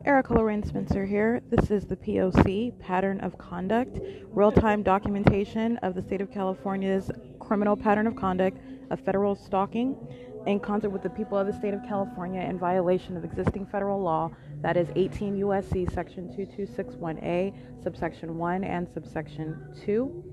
LORRAINE Spencer here. This is the P.O.C, Pattern of Conduct, real-time documentation of the state of California's criminal pattern of conduct of federal stalking in concert with the people of the state of California in violation of existing federal law, that is 18 U.S.C. section 2261A, subsection 1 and subsection 2.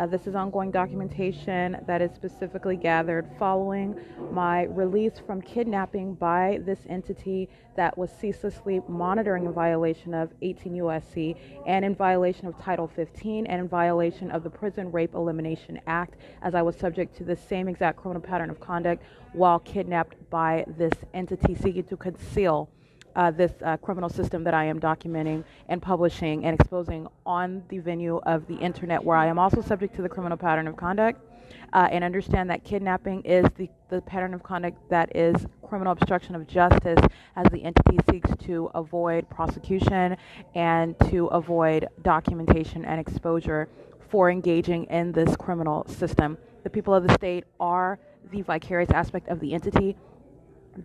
This is ongoing documentation that is specifically gathered following my release from kidnapping by this entity that was ceaselessly monitoring in violation of 18 U.S.C. and in violation of Title 15 and in violation of the Prison Rape Elimination Act, as I was subject to the same exact criminal pattern of conduct while kidnapped by this entity seeking to conceal this criminal system that I am documenting and publishing and exposing on the venue of the internet, where I am also subject to the criminal pattern of conduct, and understand that kidnapping is the pattern of conduct that is criminal obstruction of justice, as the entity seeks to avoid prosecution and to avoid documentation and exposure for engaging in this criminal system. The people of the state are the vicarious aspect of the entity.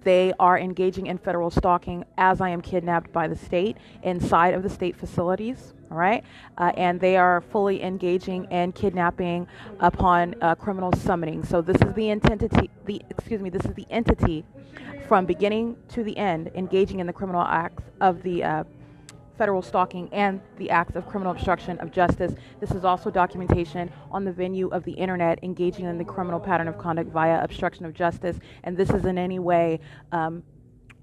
They are engaging in federal stalking as I am kidnapped by the state inside of the state facilities, all right? And they are fully engaging in kidnapping upon criminal summoning. So this is the this is the entity from beginning to the end engaging in the criminal acts of the federal stalking and the acts of criminal obstruction of justice. This is also documentation on the venue of the internet engaging in the criminal pattern of conduct via obstruction of justice, and this is in any way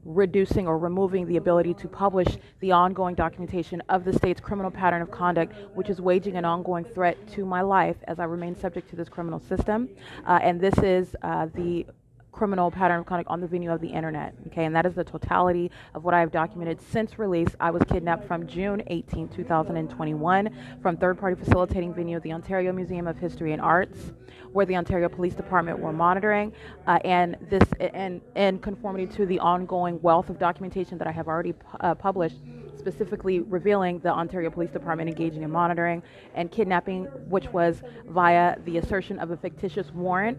reducing or removing the ability to publish the ongoing documentation of the state's criminal pattern of conduct, which is waging an ongoing threat to my life as I remain subject to this criminal system. And this is the criminal pattern of conduct on the venue of the internet, okay? And that is the totality of what I have documented since release. I was kidnapped from June 18, 2021 from third-party facilitating venue of the Ontario Museum of History and Arts, where the Ontario Police Department were monitoring, and this in conformity to the ongoing wealth of documentation that I have already published, specifically revealing the Ontario Police Department engaging in monitoring and kidnapping, which was via the assertion of a fictitious warrant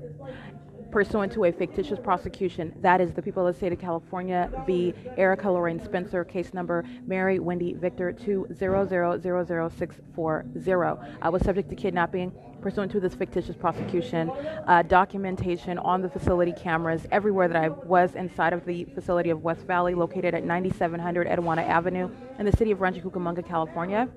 pursuant to a fictitious prosecution. That is the people of the state of California v. LORRAINE Spencer, case number Mary Wendy Victor 2000640. I was subject to kidnapping pursuant to this fictitious prosecution, documentation on the facility cameras everywhere that I was inside of the facility of West Valley, located at 9700 Etiwana Avenue in the city of Rancho Cucamonga, California,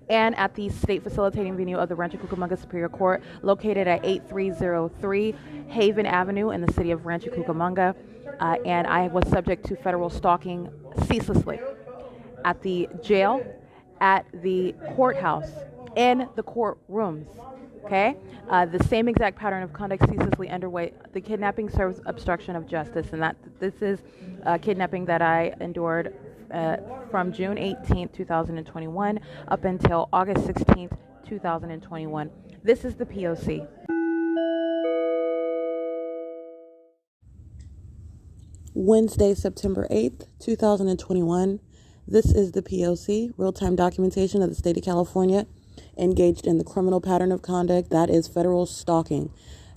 and at the state facilitating venue of the Rancho Cucamonga Superior Court, located at 8303 Haven Avenue in the city of Rancho Cucamonga, and I was subject to federal stalking ceaselessly at the jail, at the courthouse, in the courtrooms, okay? The same exact pattern of conduct ceaselessly underway. The kidnapping serves obstruction of justice, and that this is kidnapping that I endured from June 18th, 2021 up until August 16th, 2021. This is the P.O.C. Wednesday, September 8th, 2021. This is the P.O.C, real-time documentation of the state of California engaged in the criminal pattern of conduct that is federal stalking.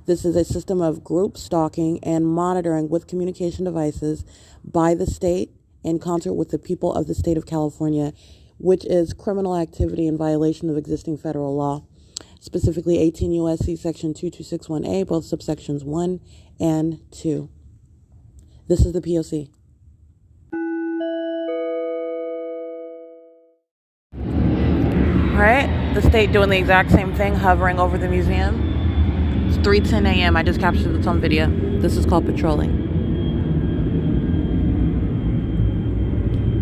This is a system of group stalking and monitoring with communication devices by the state in concert with the people of the state of California, which is criminal activity in violation of existing federal law, specifically 18 U.S.C. section 2261A, both subsections 1 and 2. This is the P.O.C. All right, the state doing the exact same thing, hovering over the museum. It's 3:10 a.m. I just captured this on video. This is called patrolling.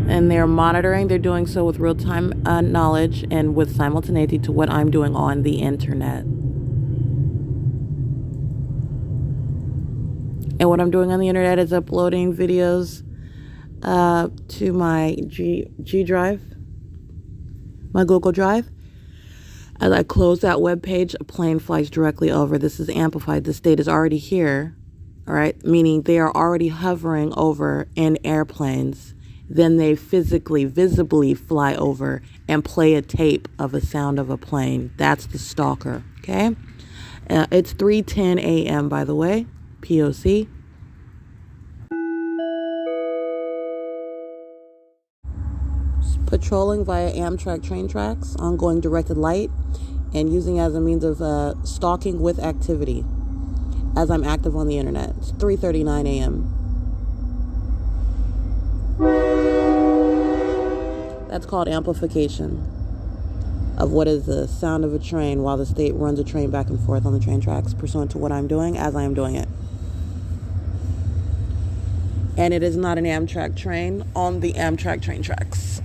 And they're monitoring. They're doing so with real-time knowledge and with simultaneity to what I'm doing on the internet. And what I'm doing on the internet is uploading videos to my G drive, my Google Drive. As I close that web page, a plane flies directly over. This is amplified. The state is already here, all right? Meaning they are already hovering over in airplanes. Then they physically, visibly fly over and play a tape of a sound of a plane. That's the stalker, okay? It's 3:10 a.m., by the way, P.O.C. Patrolling via Amtrak train tracks, ongoing directed light, and using as a means of stalking with activity as I'm active on the internet. It's 3:39 a.m. That's called amplification of what is the sound of a train while the state runs a train back and forth on the train tracks pursuant to what I'm doing as I am doing it. And it is not an Amtrak train on the Amtrak train tracks.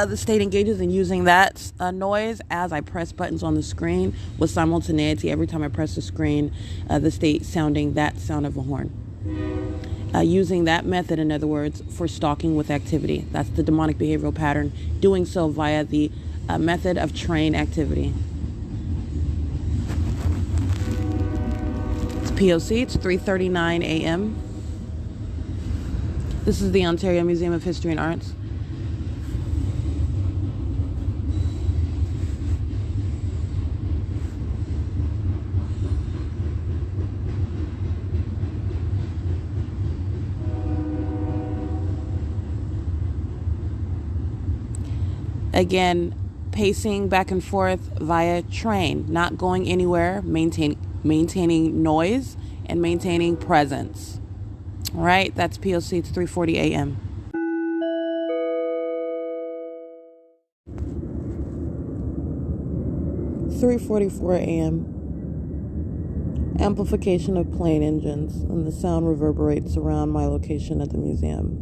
The state engages in using that noise as I press buttons on the screen with simultaneity. Every time I press the screen, the state sounding that sound of a horn. Using that method, in other words, for stalking with activity. That's the demonic behavioral pattern, doing so via the method of train activity. It's P.O.C. It's 3:39 a.m. This is the Ontario Museum of History and Arts. Again, pacing back and forth via train, not going anywhere, maintaining noise and maintaining presence. All right, that's P.O.C. It's 3:40 a.m. (3:44 a.m.) Amplification of plane engines, and the sound reverberates around my location at the museum.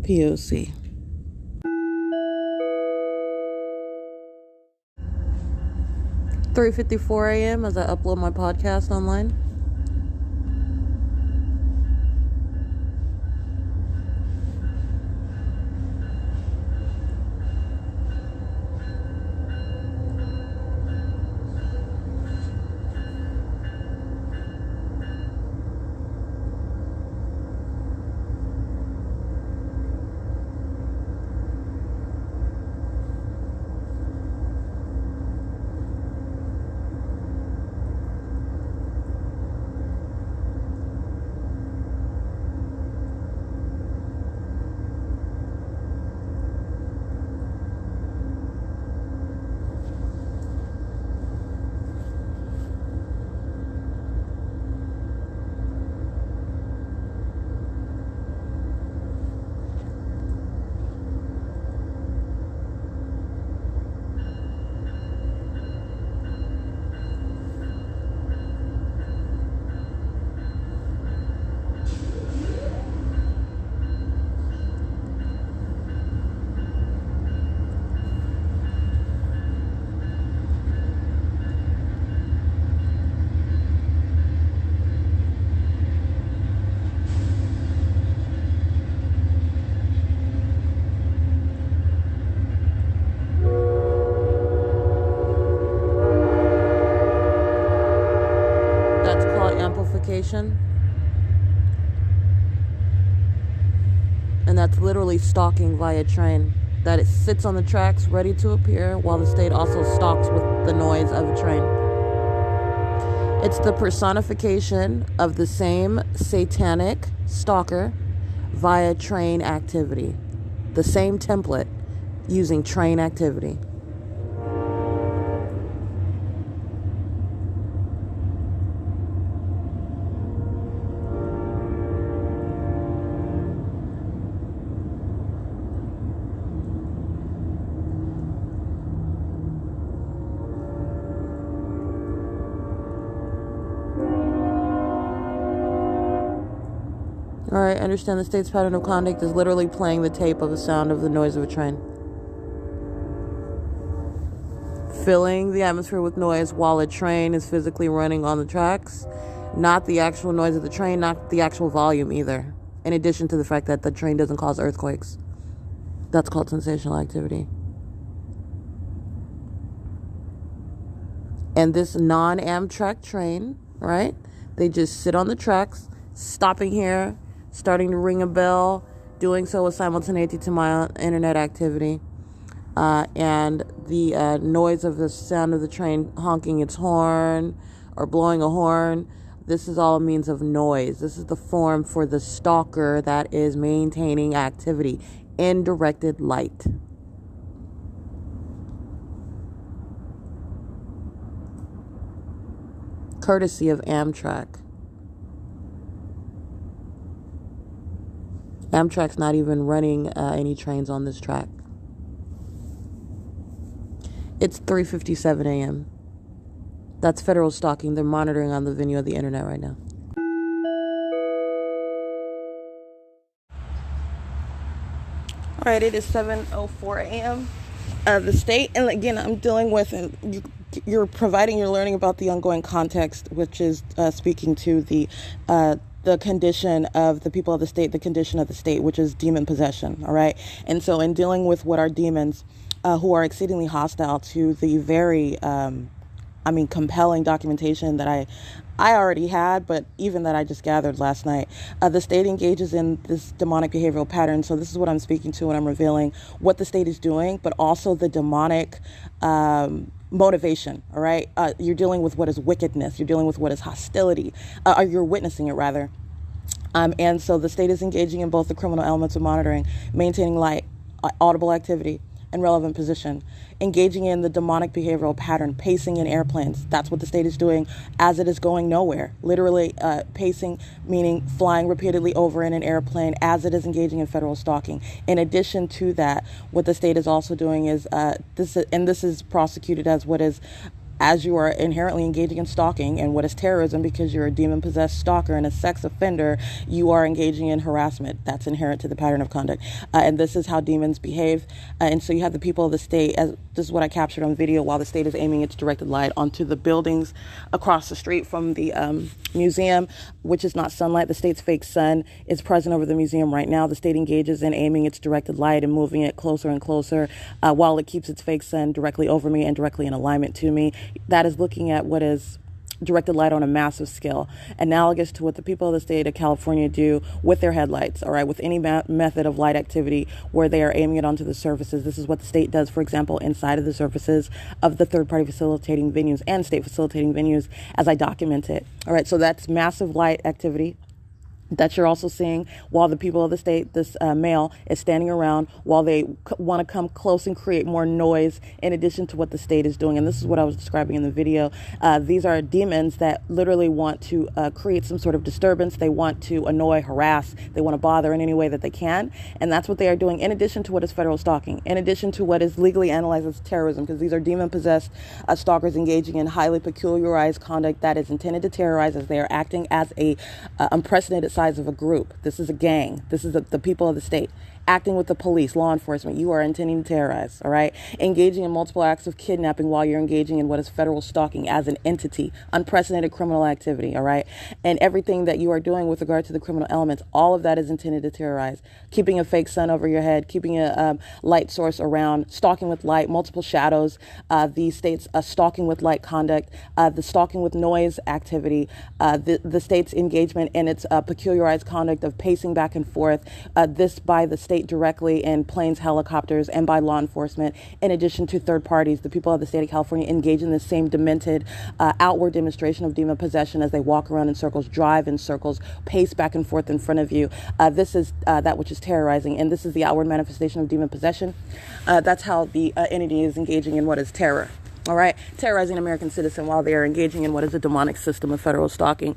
P.O.C. (3:54 a.m.) as I upload my podcast online. Amplification, and that's literally stalking via train, that it sits on the tracks ready to appear while the state also stalks with the noise of a train. It's the personification of the same satanic stalker via train activity, the same template using train activity. All right, understand the state's pattern of conduct is literally playing the tape of the sound of the noise of a train. Filling the atmosphere with noise while a train is physically running on the tracks. Not the actual noise of the train, not the actual volume either. In addition to the fact that the train doesn't cause earthquakes. That's called sensational activity. And this non-Amtrak train, right? They just sit on the tracks, stopping here, starting to ring a bell, doing so with simultaneity to my internet activity, and the noise of the sound of the train honking its horn, or blowing a horn. This is all a means of noise. This is the form for the stalker that is maintaining activity in directed light. Courtesy of Amtrak. Amtrak's not even running any trains on this track. It's 3:57 a.m. That's federal stalking. They're monitoring on the venue of the internet right now. All right, it is 7:04 a.m. The state, and again, I'm dealing with, and you're learning about the ongoing context, which is speaking to the condition of the people of the state, the condition of the state, which is demon possession. All right, and so in dealing with what are demons, who are exceedingly hostile to the very, compelling documentation that I already had, but even that I just gathered last night. The state engages in this demonic behavioral pattern. So this is what I'm speaking to when I'm revealing what the state is doing, but also the demonic motivation. All right. You're dealing with what is wickedness. You're dealing with what is hostility. Or you're witnessing it, rather. And so the state is engaging in both the criminal elements of monitoring, maintaining light, audible activity, and relevant position, engaging in the demonic behavioral pattern, pacing in airplanes. That's what the state is doing as it is going nowhere. Literally pacing, meaning flying repeatedly over in an airplane as it is engaging in federal stalking. In addition to that, what the state is also doing is, this is prosecuted as what is, as you are inherently engaging in stalking, and what is terrorism, because you're a demon-possessed stalker and a sex offender, you are engaging in harassment. That's inherent to the pattern of conduct. And this is how demons behave. And so you have the people of the state, as this is what I captured on video, while the state is aiming its directed light onto the buildings across the street from the museum, which is not sunlight. The state's fake sun is present over the museum right now. The state engages in aiming its directed light and moving it closer and closer while it keeps its fake sun directly over me and directly in alignment to me. That is looking at what is directed light on a massive scale, analogous to what the people of the state of California do with their headlights, all right, with any method of light activity where they are aiming it onto the surfaces. This is what the state does, for example, inside of the surfaces of the third-party facilitating venues and state facilitating venues, as I document it. All right, so that's massive light activity that you're also seeing while the people of the state, this male, is standing around while they want to come close and create more noise in addition to what the state is doing. And this is what I was describing in the video. These are demons that literally want to create some sort of disturbance. They want to annoy, harass. They want to bother in any way that they can. And that's what they are doing in addition to what is federal stalking, in addition to what is legally analyzed as terrorism, because these are demon-possessed stalkers engaging in highly peculiarized conduct that is intended to terrorize, as they are acting as a unprecedented size of a group. This is a gang. This is the people of the state acting with the police, law enforcement. You are intending to terrorize, all right? Engaging in multiple acts of kidnapping while you're engaging in what is federal stalking as an entity, unprecedented criminal activity, all right? And everything that you are doing with regard to the criminal elements, all of that is intended to terrorize. Keeping a fake sun over your head, keeping a light source around, stalking with light, multiple shadows, the state's stalking with light conduct, the stalking with noise activity, the state's engagement in its peculiarized conduct of pacing back and forth, this by the state directly in planes, helicopters, and by law enforcement, in addition to third parties. The people of the state of California engage in the same demented outward demonstration of demon possession as they walk around in circles, drive in circles, pace back and forth in front of you. This is that which is terrorizing, and this is the outward manifestation of demon possession. That's how the entity is engaging in what is terror. All right, terrorizing an American citizen while they are engaging in what is a demonic system of federal stalking.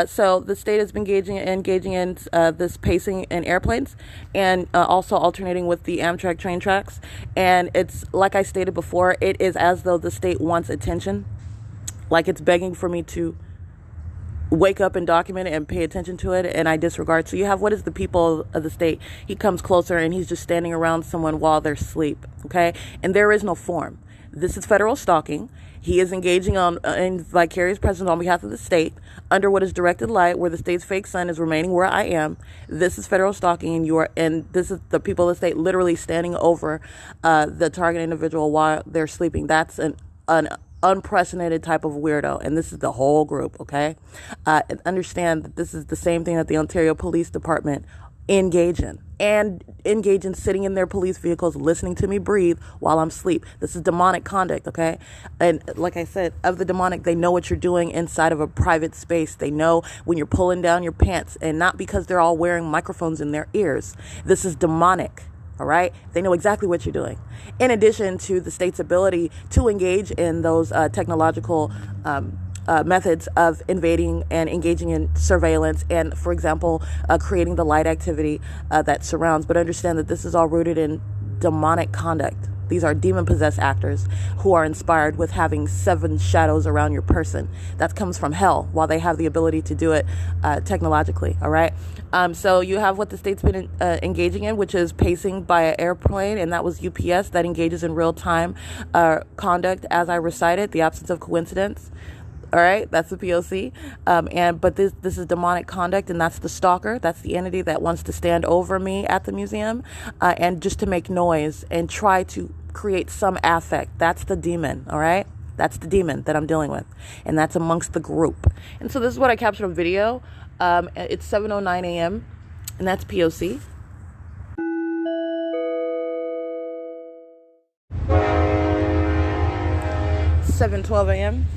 So the state has been engaging in this pacing in airplanes, and also alternating with the Amtrak train tracks. And it's like I stated before, it is as though the state wants attention, like it's begging for me to wake up and document it and pay attention to it, and I disregard. So you have what is the people of the state. He comes closer and he's just standing around someone while they're asleep. Okay, and there is no form. This is federal stalking. He is engaging in vicarious presence on behalf of the state under what is directed light, where the state's fake sun is remaining where I am. This is federal stalking, and this is the people of the state literally standing over the target individual while they're sleeping. That's an unprecedented type of weirdo, and this is the whole group. Okay, and understand that this is the same thing that the Ontario Police Department engage in, and engage in sitting in their police vehicles, listening to me breathe while I'm asleep. This is demonic conduct, okay? And like I said, of the demonic, they know what you're doing inside of a private space. They know when you're pulling down your pants, and not because they're all wearing microphones in their ears. This is demonic. All right. They know exactly what you're doing. In addition to the state's ability to engage in those technological methods of invading and engaging in surveillance and, for example, creating the light activity that surrounds. But understand that this is all rooted in demonic conduct. These are demon-possessed actors who are inspired with having 7 shadows around your person. That comes from hell, while they have the ability to do it technologically, all right? So you have what the state's been engaging in, which is pacing by an airplane, and that was UPS, that engages in real-time conduct, as I recited, the absence of coincidence. All right, that's the P.O.C. But this is demonic conduct, and that's the stalker. That's the entity that wants to stand over me at the museum and just to make noise and try to create some affect. That's the demon, all right? That's the demon that I'm dealing with, and that's amongst the group. And so this is what I captured on video. It's 7:09 a.m., and that's P.O.C. 7:12 a.m.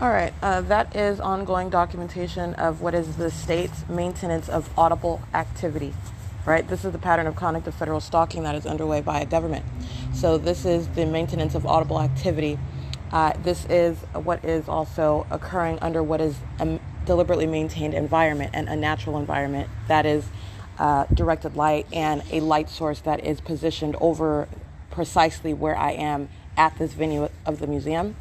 All right, that is ongoing documentation of what is the state's maintenance of audible activity, right? This is the pattern of conduct of federal stalking that is underway by a government. So this is the maintenance of audible activity. This is what is also occurring under what is a deliberately maintained environment and a natural environment that is directed light and a light source that is positioned over precisely where I am at this venue of the museum.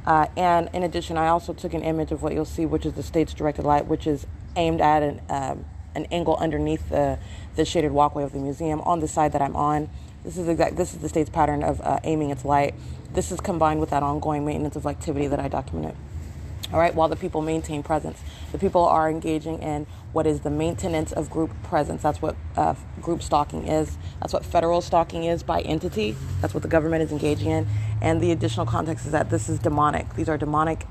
And in addition, I also took an image of what you'll see, which is the state's directed light, which is aimed at an angle underneath the shaded walkway of the museum on the side that I'm on. This is the state's pattern of aiming its light. This is combined with that ongoing maintenance of activity that I documented. All right, while the people maintain presence, the people are engaging in what is the maintenance of group presence. That's what group stalking is. That's what federal stalking is by entity. That's what the government is engaging in. And the additional context is that this is demonic. These are demonic.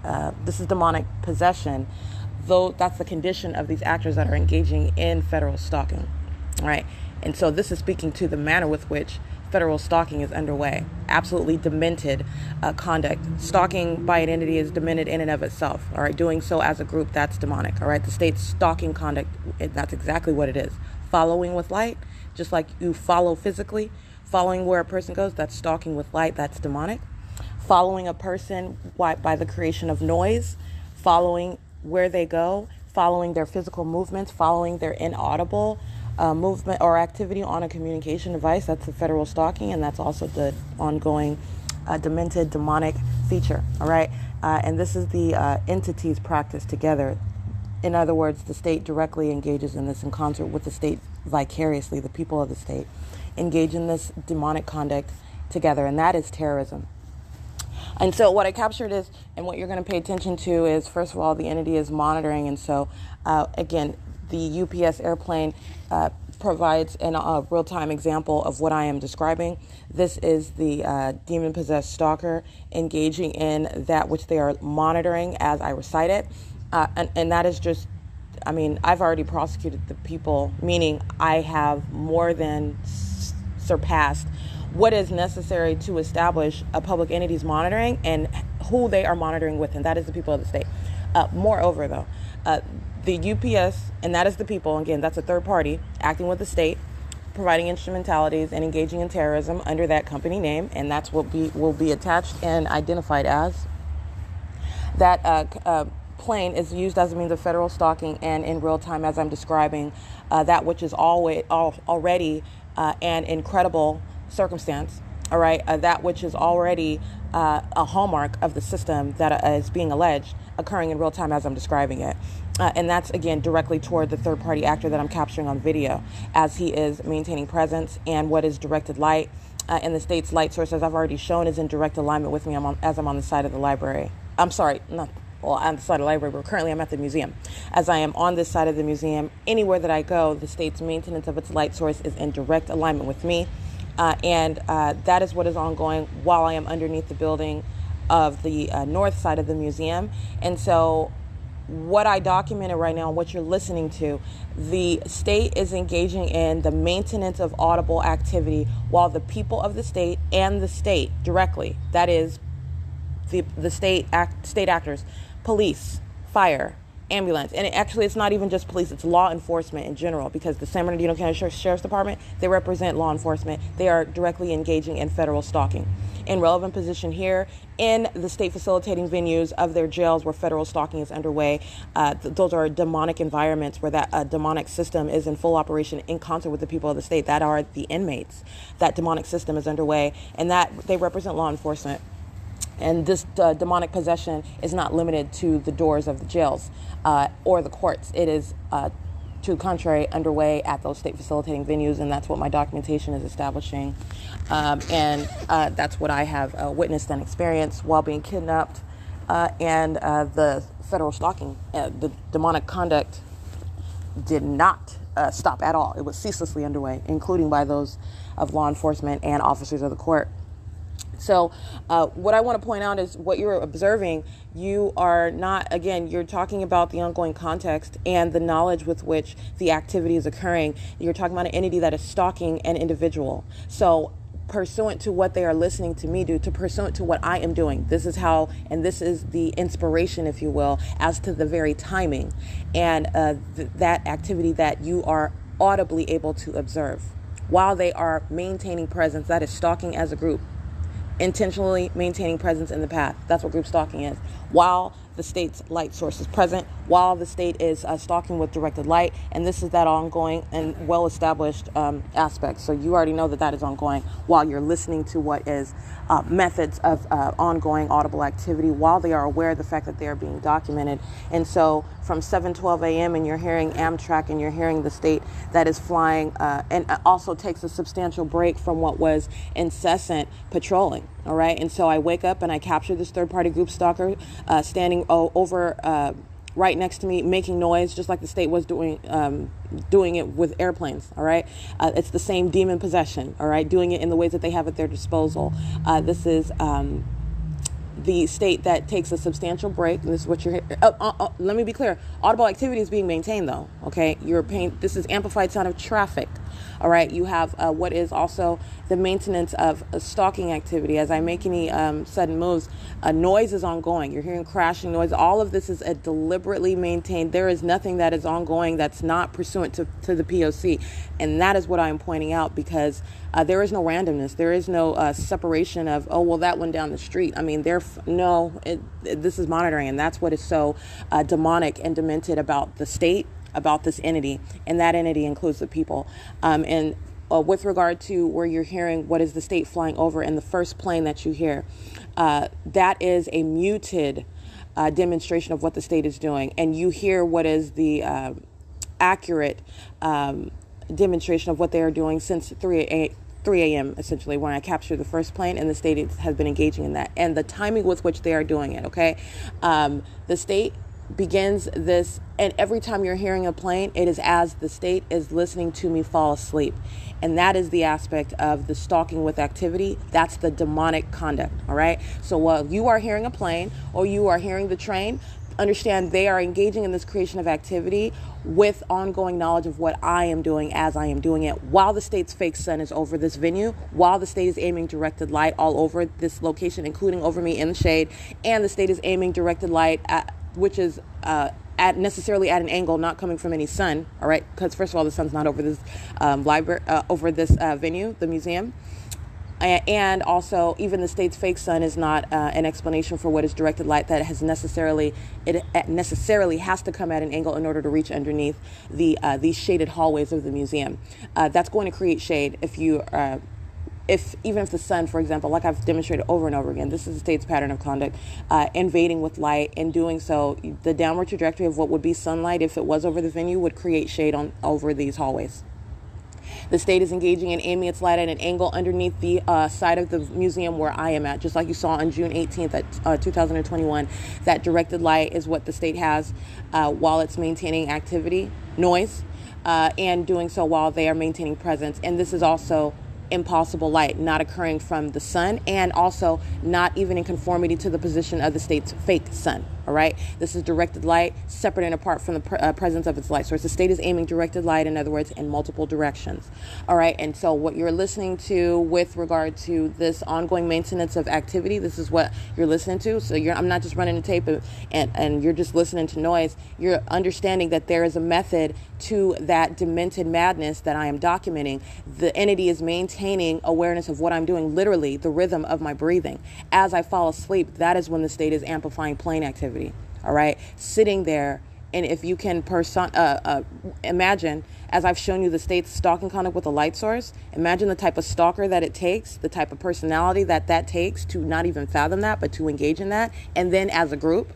This is demonic possession, though that's the condition of these actors that are engaging in federal stalking. All right, and so this is speaking to the manner with which federal stalking is underway. Absolutely demented conduct. Stalking by an entity is demented in and of itself. All right, doing so as a group, that's demonic. All right, the state's stalking conduct, that's exactly what it is. Following with light, just like you follow physically, following where a person goes, that's stalking with light, that's demonic. Following a person by the creation of noise, following where they go, following their physical movements, following their inaudible movement or activity on a communication device, that's the federal stalking, and that's also the ongoing demented demonic feature. All right, and this is the entities practiced together. In other words, the state directly engages in this in concert with the state vicariously. The people of the state engage in this demonic conduct together, and that is terrorism. And so what I captured is, and what you're going to pay attention to is, first of all, the entity is monitoring. And so, again, the UPS airplane provides a real-time example of what I am describing. This is the demon-possessed stalker engaging in that which they are monitoring as I recite it. And that is just, I mean, I've already prosecuted the people, meaning I have more than surpassed what is necessary to establish a public entity's monitoring and who they are monitoring with, and that is the people of the state. Moreover, though, the UPS, and that is the people, again, that's a third party acting with the state, providing instrumentalities and engaging in terrorism under that company name, and that's what will be attached and identified as. That plane is used as a means of federal stalking, and in real time, as I'm describing, that which is already an incredible circumstance, all right, that which is already a hallmark of the system that is being alleged occurring in real time as I'm describing it. And that's, again, directly toward the third-party actor that I'm capturing on video as he is maintaining presence, and what is directed light. And the state's light source, as I've already shown, is in direct alignment with me as I'm on the side of the library. I'm sorry, not on the side of the library, but currently I'm at the museum. As I am on this side of the museum, anywhere that I go, the state's maintenance of its light source is in direct alignment with me. And that is what is ongoing while I am underneath the building of the north side of the museum. And so what I documented right now, what you're listening to, the state is engaging in the maintenance of audible activity while the people of the state and the state directly, that is the state actors, police, fire, ambulance, and it's not even just police, it's law enforcement in general, because the San Bernardino County Sheriff's Department, they represent law enforcement. They are directly engaging in federal stalking. In relevant position here, in the state facilitating venues of their jails where federal stalking is underway, those are demonic environments where that demonic system is in full operation in concert with the people of the state. That are the inmates. That demonic system is underway, and that they represent law enforcement. And this demonic possession is not limited to the doors of the jails or the courts. It is, to the contrary, underway at those state facilitating venues, and that's what my documentation is establishing. And that's what I have witnessed and experienced while being kidnapped. And the federal stalking, the demonic conduct did not stop at all. It was ceaselessly underway, including by those of law enforcement and officers of the court. So what I want to point out is what you're observing, you are not, again, you're talking about the ongoing context and the knowledge with which the activity is occurring. You're talking about an entity that is stalking an individual. So pursuant to what they are listening to me do, to pursuant to what I am doing. This is how, and this is the inspiration, if you will, as to the very timing and that activity that you are audibly able to observe while they are maintaining presence. That is stalking as a group, intentionally maintaining presence in the path. That's what group stalking is. While the state's light source is present, while the state is stalking with directed light, and this is that ongoing and well-established aspect. So you already know that that is ongoing while you're listening to what is methods of ongoing audible activity, while they are aware of the fact that they are being documented. And so from 7:12 a.m. and you're hearing Amtrak and you're hearing the state that is flying and also takes a substantial break from what was incessant patrolling. All right. And so I wake up and I capture this third-party group stalker standing over right next to me, making noise, just like the state was doing it with airplanes. All right. It's the same demon possession. All right. Doing it in the ways that they have at their disposal. This is the state that takes a substantial break. And this is what you're let me be clear. Audible activity is being maintained, though. OK, you're paying. This is amplified sound of traffic. All right. You have what is also the maintenance of stalking activity. As I make any sudden moves, noise is ongoing. You're hearing crashing noise. All of this is deliberately maintained. There is nothing that is ongoing that's not pursuant to the P.O.C. And that is what I'm pointing out, because there is no randomness. There is no separation of, oh, well, that one down the street. I mean, this is monitoring. And that's what is so demonic and demented about the state, about this entity, and that entity includes the people. And with regard to where you're hearing what is the state flying over in the first plane that you hear, that is a muted demonstration of what the state is doing. And you hear what is the accurate demonstration of what they are doing since 3 a.m. essentially, when I capture the first plane, and the state has been engaging in that, and the timing with which they are doing it. Okay, the state begins this, and every time you're hearing a plane, it is as the state is listening to me fall asleep. And that is the aspect of the stalking with activity. That's the demonic conduct. All right. So while you are hearing a plane or you are hearing the train, understand they are engaging in this creation of activity with ongoing knowledge of what I am doing as I am doing it, while the state's fake sun is over this venue, while the state is aiming directed light all over this location, including over me in the shade, and the state is aiming directed light which is necessarily at an angle, not coming from any sun. All right, because first of all, the sun's not over this library, over this venue, the museum. And also, even the state's fake sun is not an explanation for what is directed light. That has necessarily has to come at an angle in order to reach underneath these shaded hallways of the museum. That's going to create shade even if the sun, for example, like I've demonstrated over and over again, this is the state's pattern of conduct, invading with light. In doing so, the downward trajectory of what would be sunlight, if it was over the venue, would create shade over these hallways. The state is engaging in aiming its light at an angle underneath the side of the museum where I am at, just like you saw on June 18th at 2021. That directed light is what the state has while it's maintaining activity, noise, and doing so while they are maintaining presence. And this is also impossible light, not occurring from the sun, and also not even in conformity to the position of the state's fake sun. All right, this is directed light, separate and apart from the presence of its light source. The state is aiming directed light, in other words, in multiple directions. All right, and so what you're listening to with regard to this ongoing maintenance of activity, this is what you're listening to. So I'm not just running a tape and you're just listening to noise. You're understanding that there is a method to that demented madness that I am documenting. The entity is maintaining awareness of what I'm doing, literally the rhythm of my breathing. As I fall asleep, that is when the state is amplifying plane activity. All right, sitting there, and if you can imagine, as I've shown you the state's stalking conduct with a light source, imagine the type of stalker that it takes, the type of personality that takes to not even fathom that, but to engage in that, and then as a group.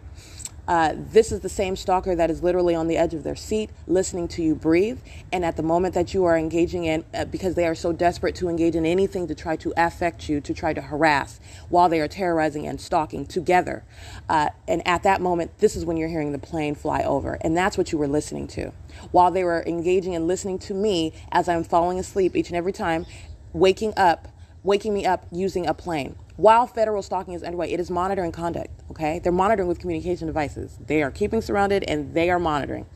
This is the same stalker that is literally on the edge of their seat, listening to you breathe. And at the moment that you are engaging in, because they are so desperate to engage in anything to try to affect you, to try to harass, while they are terrorizing and stalking together. And at that moment, this is when you're hearing the plane fly over. And that's what you were listening to. While they were engaging and listening to me as I'm falling asleep each and every time, waking me up using a plane. While federal stalking is underway, it is monitoring conduct, okay? They're monitoring with communication devices. They are keeping surrounded and they are monitoring.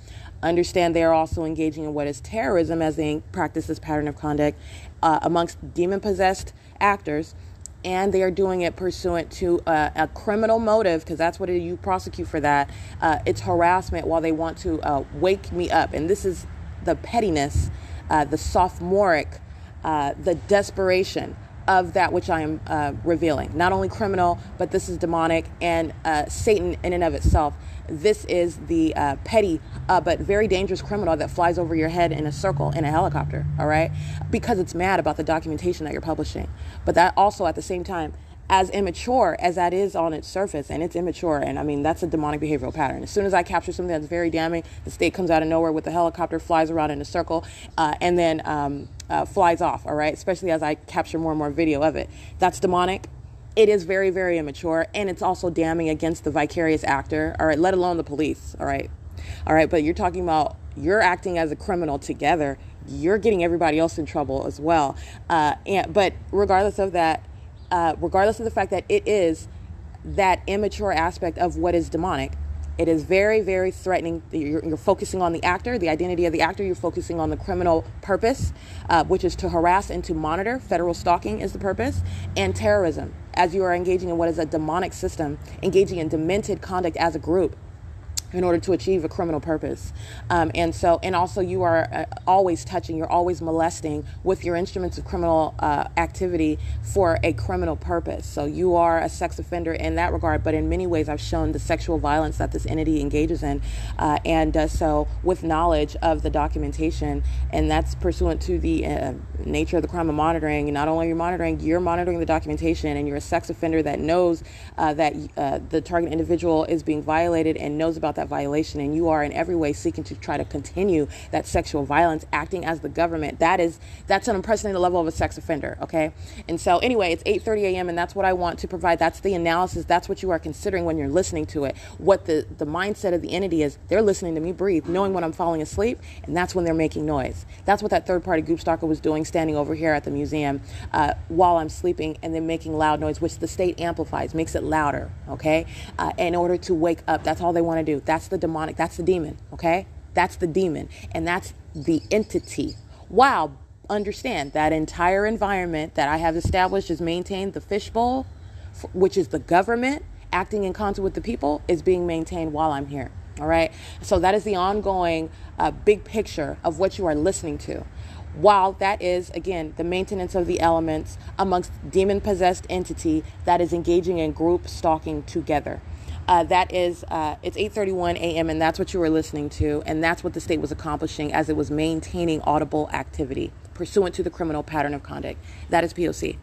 Understand they are also engaging in what is terrorism as they practice this pattern of conduct amongst demon-possessed actors, and they are doing it pursuant to a criminal motive, because that's what you prosecute for that. It's harassment while they want to wake me up. And this is the pettiness, the sophomoric, the desperation of that which I am revealing. Not only criminal, but this is demonic and Satan in and of itself. This is the petty but very dangerous criminal that flies over your head in a circle in a helicopter, all right? Because it's mad about the documentation that you're publishing. But that also at the same time, as immature as that is on its surface, and it's immature, and I mean, that's a demonic behavioral pattern. As soon as I capture something that's very damning, the state comes out of nowhere with the helicopter, flies around in a circle, and then flies off, all right? Especially as I capture more and more video of it. That's demonic. It is very, very immature, and it's also damning against the vicarious actor, all right, let alone the police, all right? All right, but you're talking about you're acting as a criminal together. You're getting everybody else in trouble as well. But regardless of that, regardless of the fact that it is that immature aspect of what is demonic, it is very, very threatening. You're focusing on the actor, the identity of the actor. You're focusing on the criminal purpose, which is to harass and to monitor. Federal stalking is the purpose. And terrorism, as you are engaging in what is a demonic system, engaging in demented conduct as a group in order to achieve a criminal purpose. And also you are always touching, you're always molesting with your instruments of criminal activity for a criminal purpose. So you are a sex offender in that regard, but in many ways I've shown the sexual violence that this entity engages in and does so with knowledge of the documentation, and that's pursuant to the nature of the crime of monitoring. And not only you're monitoring the documentation, and you're a sex offender that knows that the target individual is being violated and knows about that violation, and you are in every way seeking to try to continue that sexual violence, acting as the government. That's an unprecedented level of a sex offender, okay? And so anyway, it's 8:30 a.m. and that's what I want to provide. That's the analysis. That's what you are considering when you're listening to it. What the mindset of the entity is, they're listening to me breathe, knowing when I'm falling asleep, and that's when they're making noise. That's what that third-party group stalker was doing, standing over here at the museum while I'm sleeping, and then making loud noise, which the state amplifies, makes it louder, okay? In order to wake up. That's all they want to do. That's the demonic. That's the demon, okay? That's the demon, and that's the entity. Wow. Understand that entire environment that I have established is maintained. The fishbowl, which is the government acting in concert with the people, is being maintained while I'm here, all right? So that is the ongoing big picture of what you are listening to. While that is, again, the maintenance of the elements amongst demon-possessed entity that is engaging in group stalking together. It's 8:31 a.m. and that's what you were listening to, and that's what the state was accomplishing as it was maintaining audible activity pursuant to the criminal pattern of conduct. That is P.O.C.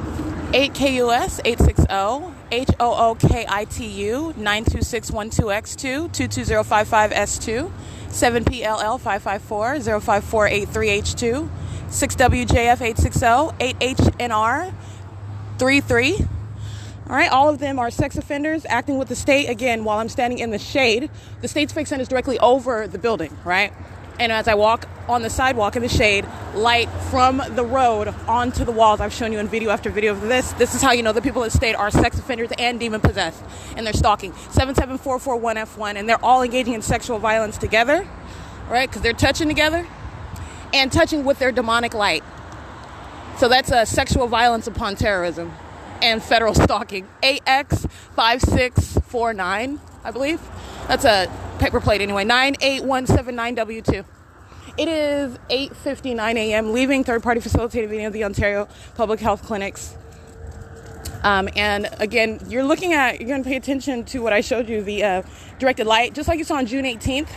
8KUS 860 HOOKITU 92612X2 22055S2 7PLL 554 05483H2 6WJF 860 8HNR 33. All right, all of them are sex offenders acting with the state, again, while I'm standing in the shade. The state's fake sun is directly over the building, right? And as I walk on the sidewalk in the shade, light from the road onto the walls. I've shown you in video after video of this. This is how you know the people at state are sex offenders and demon-possessed, and they're stalking. 77441F1, and they're all engaging in sexual violence together, right? Because they're touching together and touching with their demonic light. So that's a sexual violence upon terrorism and federal stalking. AX5649, I believe. That's a paper plate anyway. 98179W2. It is 8:59 a.m. leaving third-party facilitated meeting of the Ontario Public Health Clinics. And again, you're going to pay attention to what I showed you, the directed light, just like you saw on June 18th,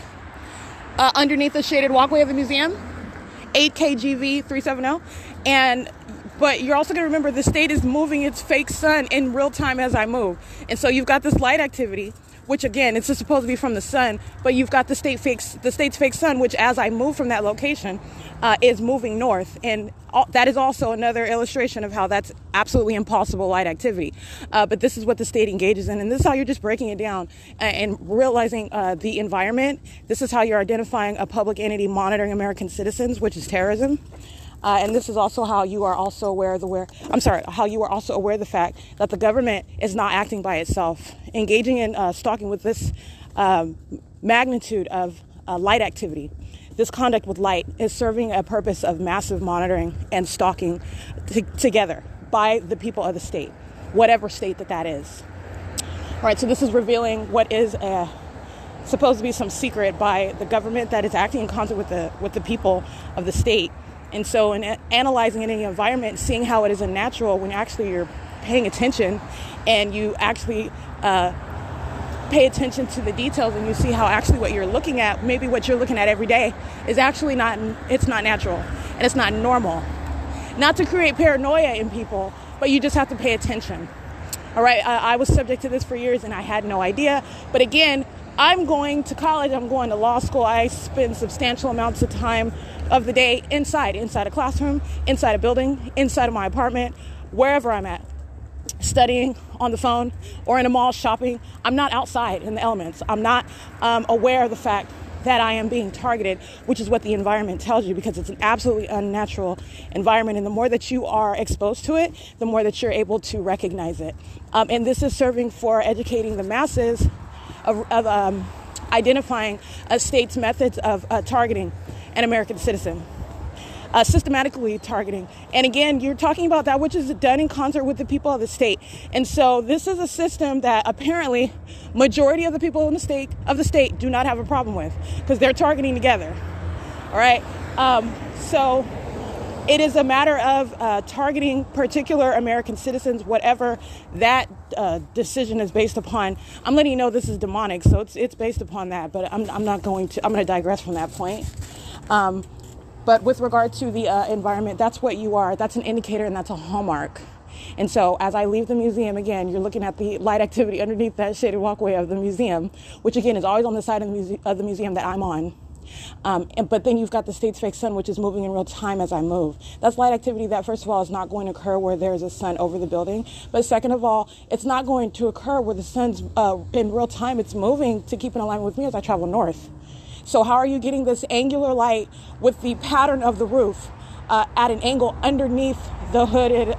underneath the shaded walkway of the museum, 8KGV 370. But you're also going to remember the state is moving its fake sun in real time as I move. And so you've got this light activity, which again, it's just supposed to be from the sun, but you've got the state's fake sun, which as I move from that location, is moving north. And that is also another illustration of how that's absolutely impossible light activity. But this is what the state engages in. And this is how you're just breaking it down and realizing the environment. This is how you're identifying a public entity monitoring American citizens, which is terrorism. And this is also how you are also aware of how you are also aware of the fact that the government is not acting by itself. Engaging in stalking with this magnitude of light activity, this conduct with light is serving a purpose of massive monitoring and stalking together by the people of the state, whatever state that is. All right, so this is revealing what is supposed to be some secret by the government that is acting in concert with the people of the state. And so in analyzing any environment, seeing how it is unnatural when actually you're paying attention and you actually pay attention to the details and you see how actually what you're looking at, maybe what you're looking at every day, is actually it's not natural and it's not normal. Not to create paranoia in people, but you just have to pay attention. All right, I was subject to this for years and I had no idea. But again, I'm going to college, I'm going to law school. I spend substantial amounts of time of the day inside a classroom, inside a building, inside of my apartment, wherever I'm at, studying, on the phone, or in a mall shopping. I'm not outside in the elements. I'm not aware of the fact that I am being targeted, which is what the environment tells you, because it's an absolutely unnatural environment. And the more that you are exposed to it, the more that you're able to recognize it. And this is serving for educating the masses of identifying a state's methods of targeting an American citizen, systematically targeting. And again, you're talking about that which is done in concert with the people of the state. And so this is a system that apparently majority of the people in the state do not have a problem with, because they're targeting together. All right. So it is a matter of targeting particular American citizens, whatever that decision is based upon. I'm letting you know this is demonic, so it's based upon that. But I'm going to digress from that point. But with regard to the environment, that's what you are. That's an indicator and that's a hallmark. And so as I leave the museum, again, you're looking at the light activity underneath that shaded walkway of the museum, which again is always on the side of the museum that I'm on. But then you've got the state's fake sun, which is moving in real time as I move. That's light activity that, first of all, is not going to occur where there's a sun over the building. But second of all, it's not going to occur where the sun's in real time. It's moving to keep in alignment with me as I travel north. So how are you getting this angular light with the pattern of the roof at an angle underneath the hooded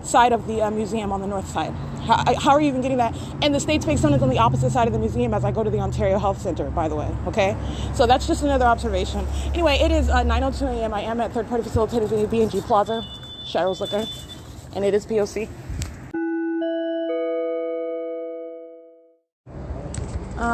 side of the museum on the north side? How are you even getting that? And the state's fake sun is on the opposite side of the museum as I go to the Ontario Health Center, by the way, okay? So that's just another observation. Anyway, it is 9:02 a.m. I am at third-party facilitators in B&G Plaza, Shiro's Liquor, and it is P.O.C.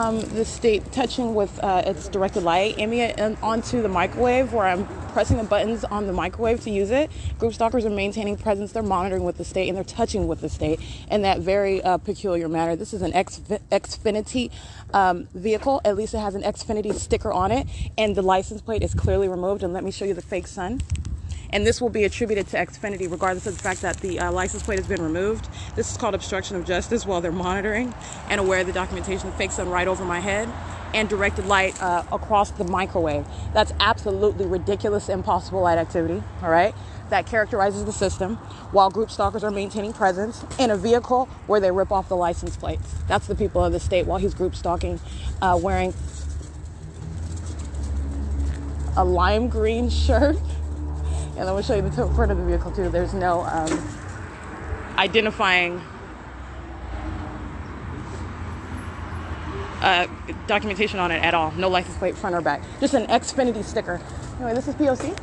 The state touching with its directed light, aiming it onto the microwave, where I'm pressing the buttons on the microwave to use it. Group stalkers are maintaining presence. They're monitoring with the state, and they're touching with the state in that very peculiar manner. This is an Xfinity vehicle. At least it has an Xfinity sticker on it, and the license plate is clearly removed. And let me show you the fake sun. And this will be attributed to Xfinity regardless of the fact that the license plate has been removed. This is called obstruction of justice while they're monitoring and aware of the documentation. Fake sun right over my head and directed light across the microwave. That's absolutely ridiculous, impossible light activity, all right? That characterizes the system while group stalkers are maintaining presence in a vehicle where they rip off the license plates. That's the people of the state while he's group stalking, wearing a lime green shirt. And let me show you the front of the vehicle too. There's no identifying documentation on it at all. No license plate front or back. Just an Xfinity sticker. Anyway, this is P.O.C.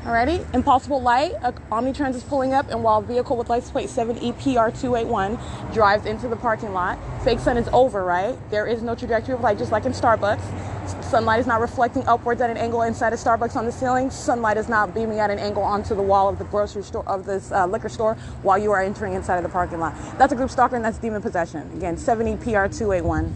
Alrighty, impossible light. Omnitrans is pulling up, and while vehicle with license plate 7EPR281 drives into the parking lot, fake sun is over, right? There is no trajectory of light, just like in Starbucks. Sunlight is not reflecting upwards at an angle inside of Starbucks on the ceiling. Sunlight is not beaming at an angle onto the wall of the grocery store, of this liquor store, while you are entering inside of the parking lot. That's a group stalker, and that's demon possession. Again, 7EPR281.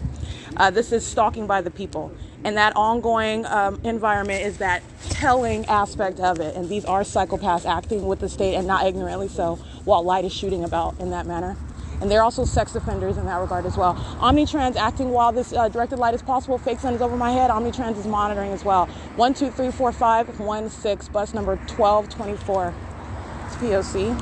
This is stalking by the people. And that ongoing environment is that telling aspect of it. And these are psychopaths acting with the state, and not ignorantly so, while light is shooting about in that manner. And they're also sex offenders in that regard as well. Omnitrans acting while this directed light is possible. Fake sun is over my head. Omnitrans is monitoring as well. 1, 2, 3, 4, 5, 1, 6, bus number 1224. It's P.O.C.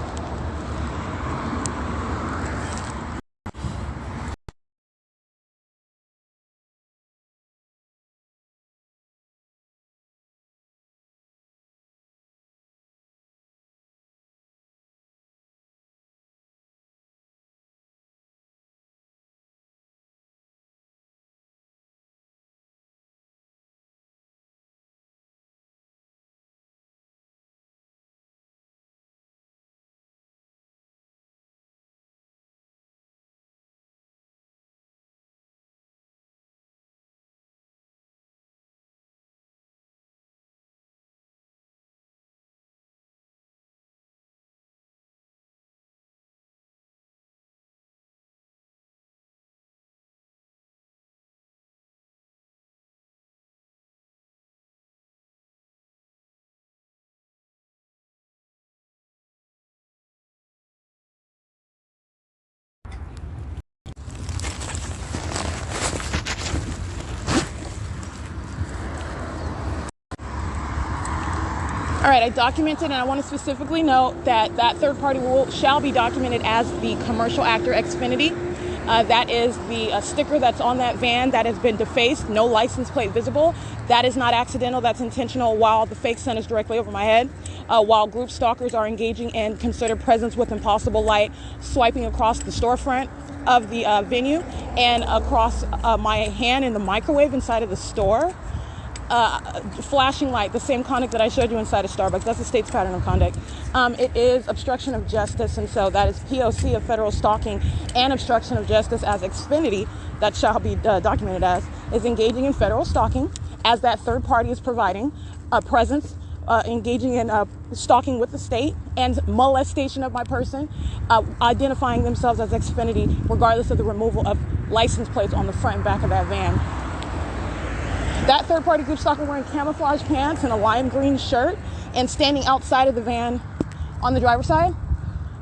All right, I documented, and I want to specifically note that that third party shall be documented as the commercial actor Xfinity. That is the sticker that's on that van that has been defaced, no license plate visible. That is not accidental, that's intentional, while the fake sun is directly over my head, while group stalkers are engaging in concerted presence with impossible light, swiping across the storefront of the venue and across my hand in the microwave inside of the store. Flashing light, the same conduct that I showed you inside of Starbucks. That's the state's pattern of conduct. It is obstruction of justice, and so that is P.O.C. of federal stalking and obstruction of justice as Xfinity, that shall be documented as, is engaging in federal stalking as that third party is providing a presence, engaging in stalking with the state and molestation of my person, identifying themselves as Xfinity regardless of the removal of license plates on the front and back of that van. That third-party group stalker wearing camouflage pants and a lime green shirt and standing outside of the van on the driver's side.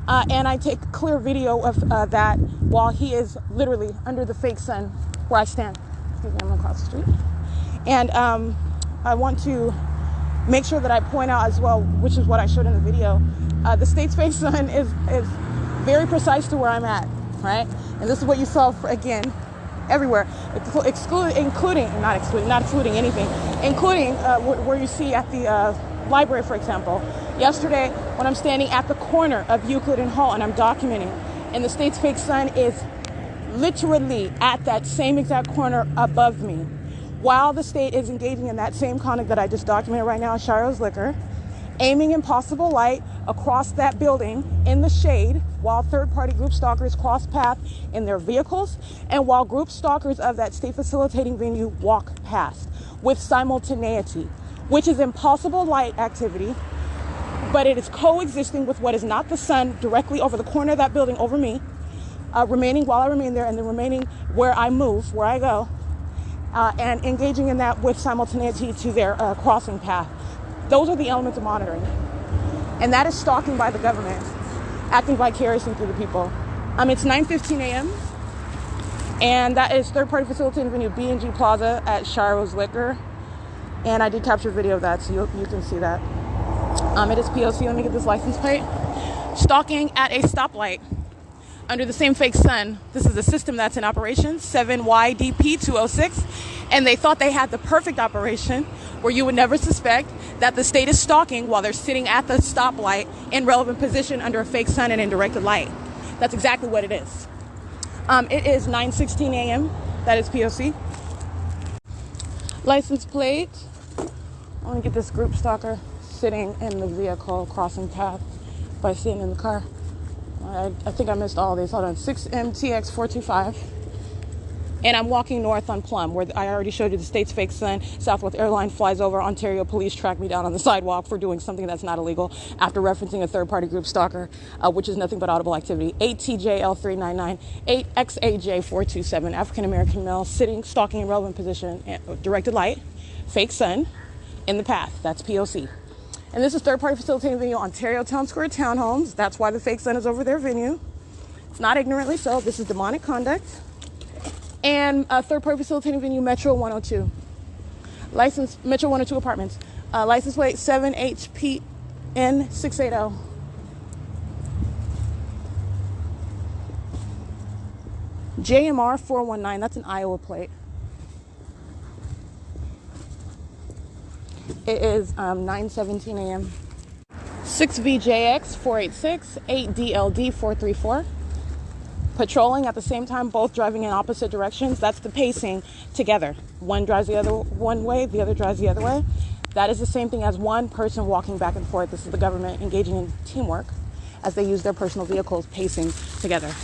And I take clear video of that while he is literally under the fake sun where I stand. Excuse me, I'm across the street. And I want to make sure that I point out as well, which is what I showed in the video, the state's fake sun is very precise to where I'm at, right? And this is what you saw, again, everywhere, including anything, including where you see at the library, for example. Yesterday, when I'm standing at the corner of Euclid and Hall and I'm documenting, and the state's fake sun is literally at that same exact corner above me, while the state is engaging in that same conduct that I just documented right now at S.I.I.S Liquor, aiming impossible light across that building in the shade while third-party group stalkers cross path in their vehicles and while group stalkers of that state facilitating venue walk past with simultaneity, which is impossible light activity, but it is coexisting with what is not the sun directly over the corner of that building over me, remaining while I remain there and then remaining where I move, where I go, and engaging in that with simultaneity to their crossing path. Those are the elements of monitoring. And that is stalking by the government, acting vicariously through the people. It's 9:15 a.m. And that is third-party facilitating venue B&G Plaza at S.I.I.S Liquor. And I did capture video of that, so you can see that. It is P.O.C. Let me get this license plate. Stalking at a stoplight under the same fake sun. This is a system that's in operation, 7YDP206. And they thought they had the perfect operation where you would never suspect that the state is stalking while they're sitting at the stoplight in relevant position under a fake sun and in directed light. That's exactly what it is. It is 9:16 a.m. That is P.O.C. License plate. I want to get this group stalker sitting in the vehicle crossing path by sitting in the car. I think I missed all of these. Hold on. 6MTX425. And I'm walking north on Plum, where I already showed you the state's fake sun. Southwest Airlines flies over. Ontario police track me down on the sidewalk for doing something that's not illegal after referencing a third-party group stalker, which is nothing but audible activity. 8TJL399, 8XAJ427, African-American male sitting, stalking in relevant position, directed light, fake sun, in the path. That's P.O.C. And this is third-party facilitating venue, Ontario Town Square Townhomes. That's why the fake sun is over their venue. It's not ignorantly so. This is demonic conduct. And third-party facilitating venue, Metro 102. License, Metro 102 Apartments. License plate 7HPN680. JMR 419, that's an Iowa plate. It is 9:17 a.m. 6VJX 486, 8DLD 434. Patrolling at the same time, both driving in opposite directions. That's the pacing together. One drives the other one way, the other drives the other way. That is the same thing as one person walking back and forth. This is the government engaging in teamwork as they use their personal vehicles pacing together.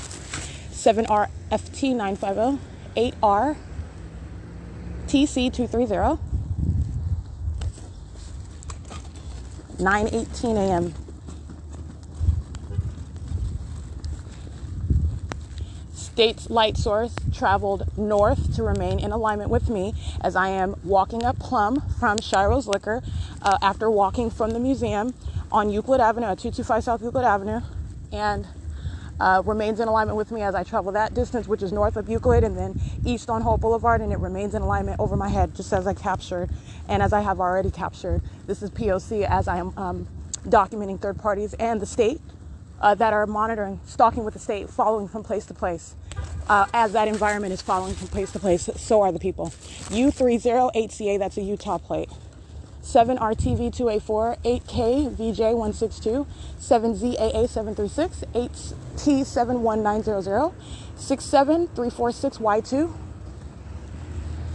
7RFT950, 8RTC230, 9:18 a.m. State's light source traveled north to remain in alignment with me as I am walking up Plum from S.I.I.S Liquor after walking from the museum on Euclid Avenue at 225 South Euclid Avenue, and remains in alignment with me as I travel that distance, which is north of Euclid and then east on Hope Boulevard, and it remains in alignment over my head just as I captured And as I have already captured, this is P.O.C. as I am documenting third parties and the state that are monitoring, stalking with the state, following from place to place. As that environment is following from place to place, so are the people. U308CA, that's a Utah plate. 7RTV284, 8KVJ162, 7ZAA736, 8T71900, 67346Y2,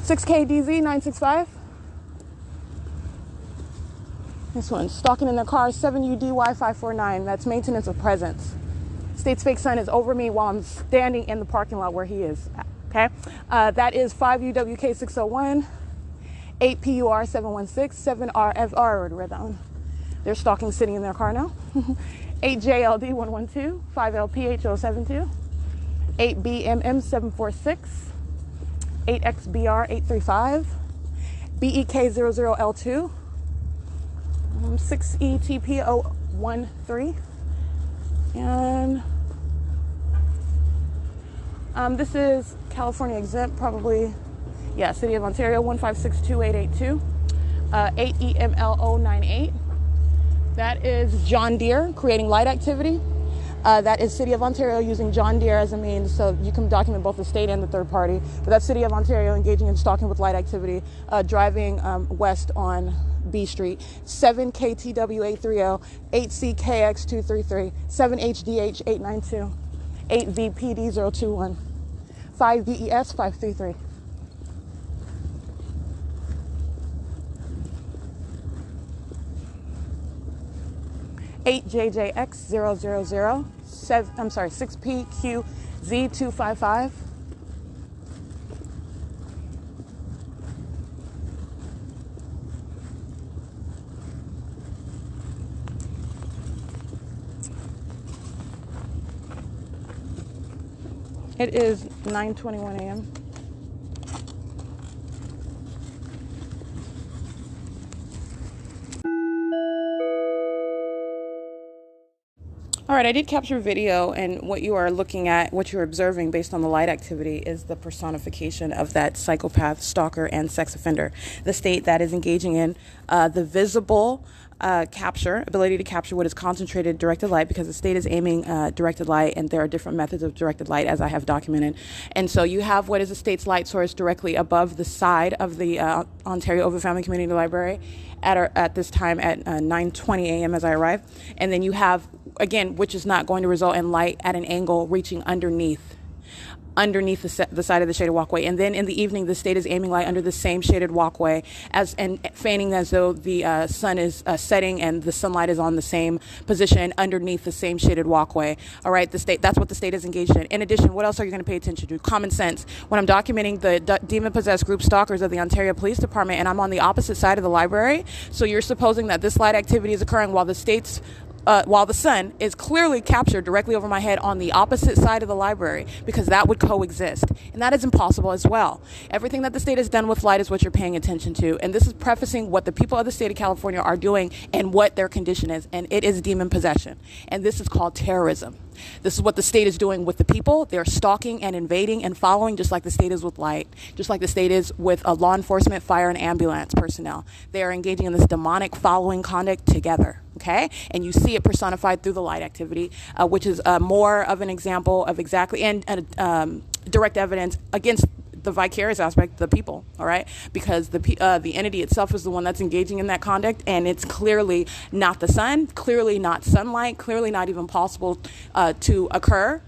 6KDZ965. This one, stalking in their car, 7UDY549. That's maintenance of presence. State's fake son is over me while I'm standing in the parking lot where he is. Okay? That is 5UWK601, 8PUR716, 7RFR. Read that one. They're stalking sitting in their car now. 8JLD112, 5LPH072, 8BMM746, 8XBR835, BEK00L2, 6ETP013, and this is California exempt, probably, yeah, City of Ontario, 1562882, 8EML098. That is John Deere creating light activity. That is City of Ontario using John Deere as a means, so you can document both the state and the third party. But that's City of Ontario engaging in stalking with light activity, driving west on B Street. 7KTW830, 8CKX233, 7HDH892, 8VPD021, 5VES533. JJX000, 6PQZ255. It is 9:21 a.m. All right, I did capture video, and what you are looking at, what you're observing based on the light activity is the personification of that psychopath, stalker, and sex offender. The state that is engaging in the visible ability to capture what is concentrated directed light, because the state is aiming directed light, and there are different methods of directed light, as I have documented. And so you have what is the state's light source directly above the side of the Ontario Overfamily Community Library at this time at 9:20 a.m. as I arrive. And then you have, again, which is not going to result in light at an angle reaching underneath the side of the shaded walkway. And then in the evening, the state is aiming light under the same shaded walkway and feigning as though the sun is setting and the sunlight is on the same position underneath the same shaded walkway. All right, that's what the state is engaged in. In addition, what else are you going to pay attention to? Common sense. When I'm documenting the demon-possessed group stalkers of the Ontario Police Department, and I'm on the opposite side of the library, so you're supposing that this light activity is occurring while the sun is clearly captured directly over my head on the opposite side of the library, because that would coexist. And that is impossible as well. Everything that the state has done with light is what you're paying attention to. And this is prefacing what the people of the state of California are doing and what their condition is. And it is demon possession. And this is called terrorism. This is what the state is doing with the people. They're stalking and invading and following, just like the state is with light, just like the state is with law enforcement, fire, and ambulance personnel. They are engaging in this demonic following conduct together. Okay? And you see it personified through the light activity, which is more of an example of exactly, and direct evidence against the vicarious aspect, the people, all right? Because the entity itself is the one that's engaging in that conduct, and it's clearly not the sun, clearly not sunlight, clearly not even possible to occur,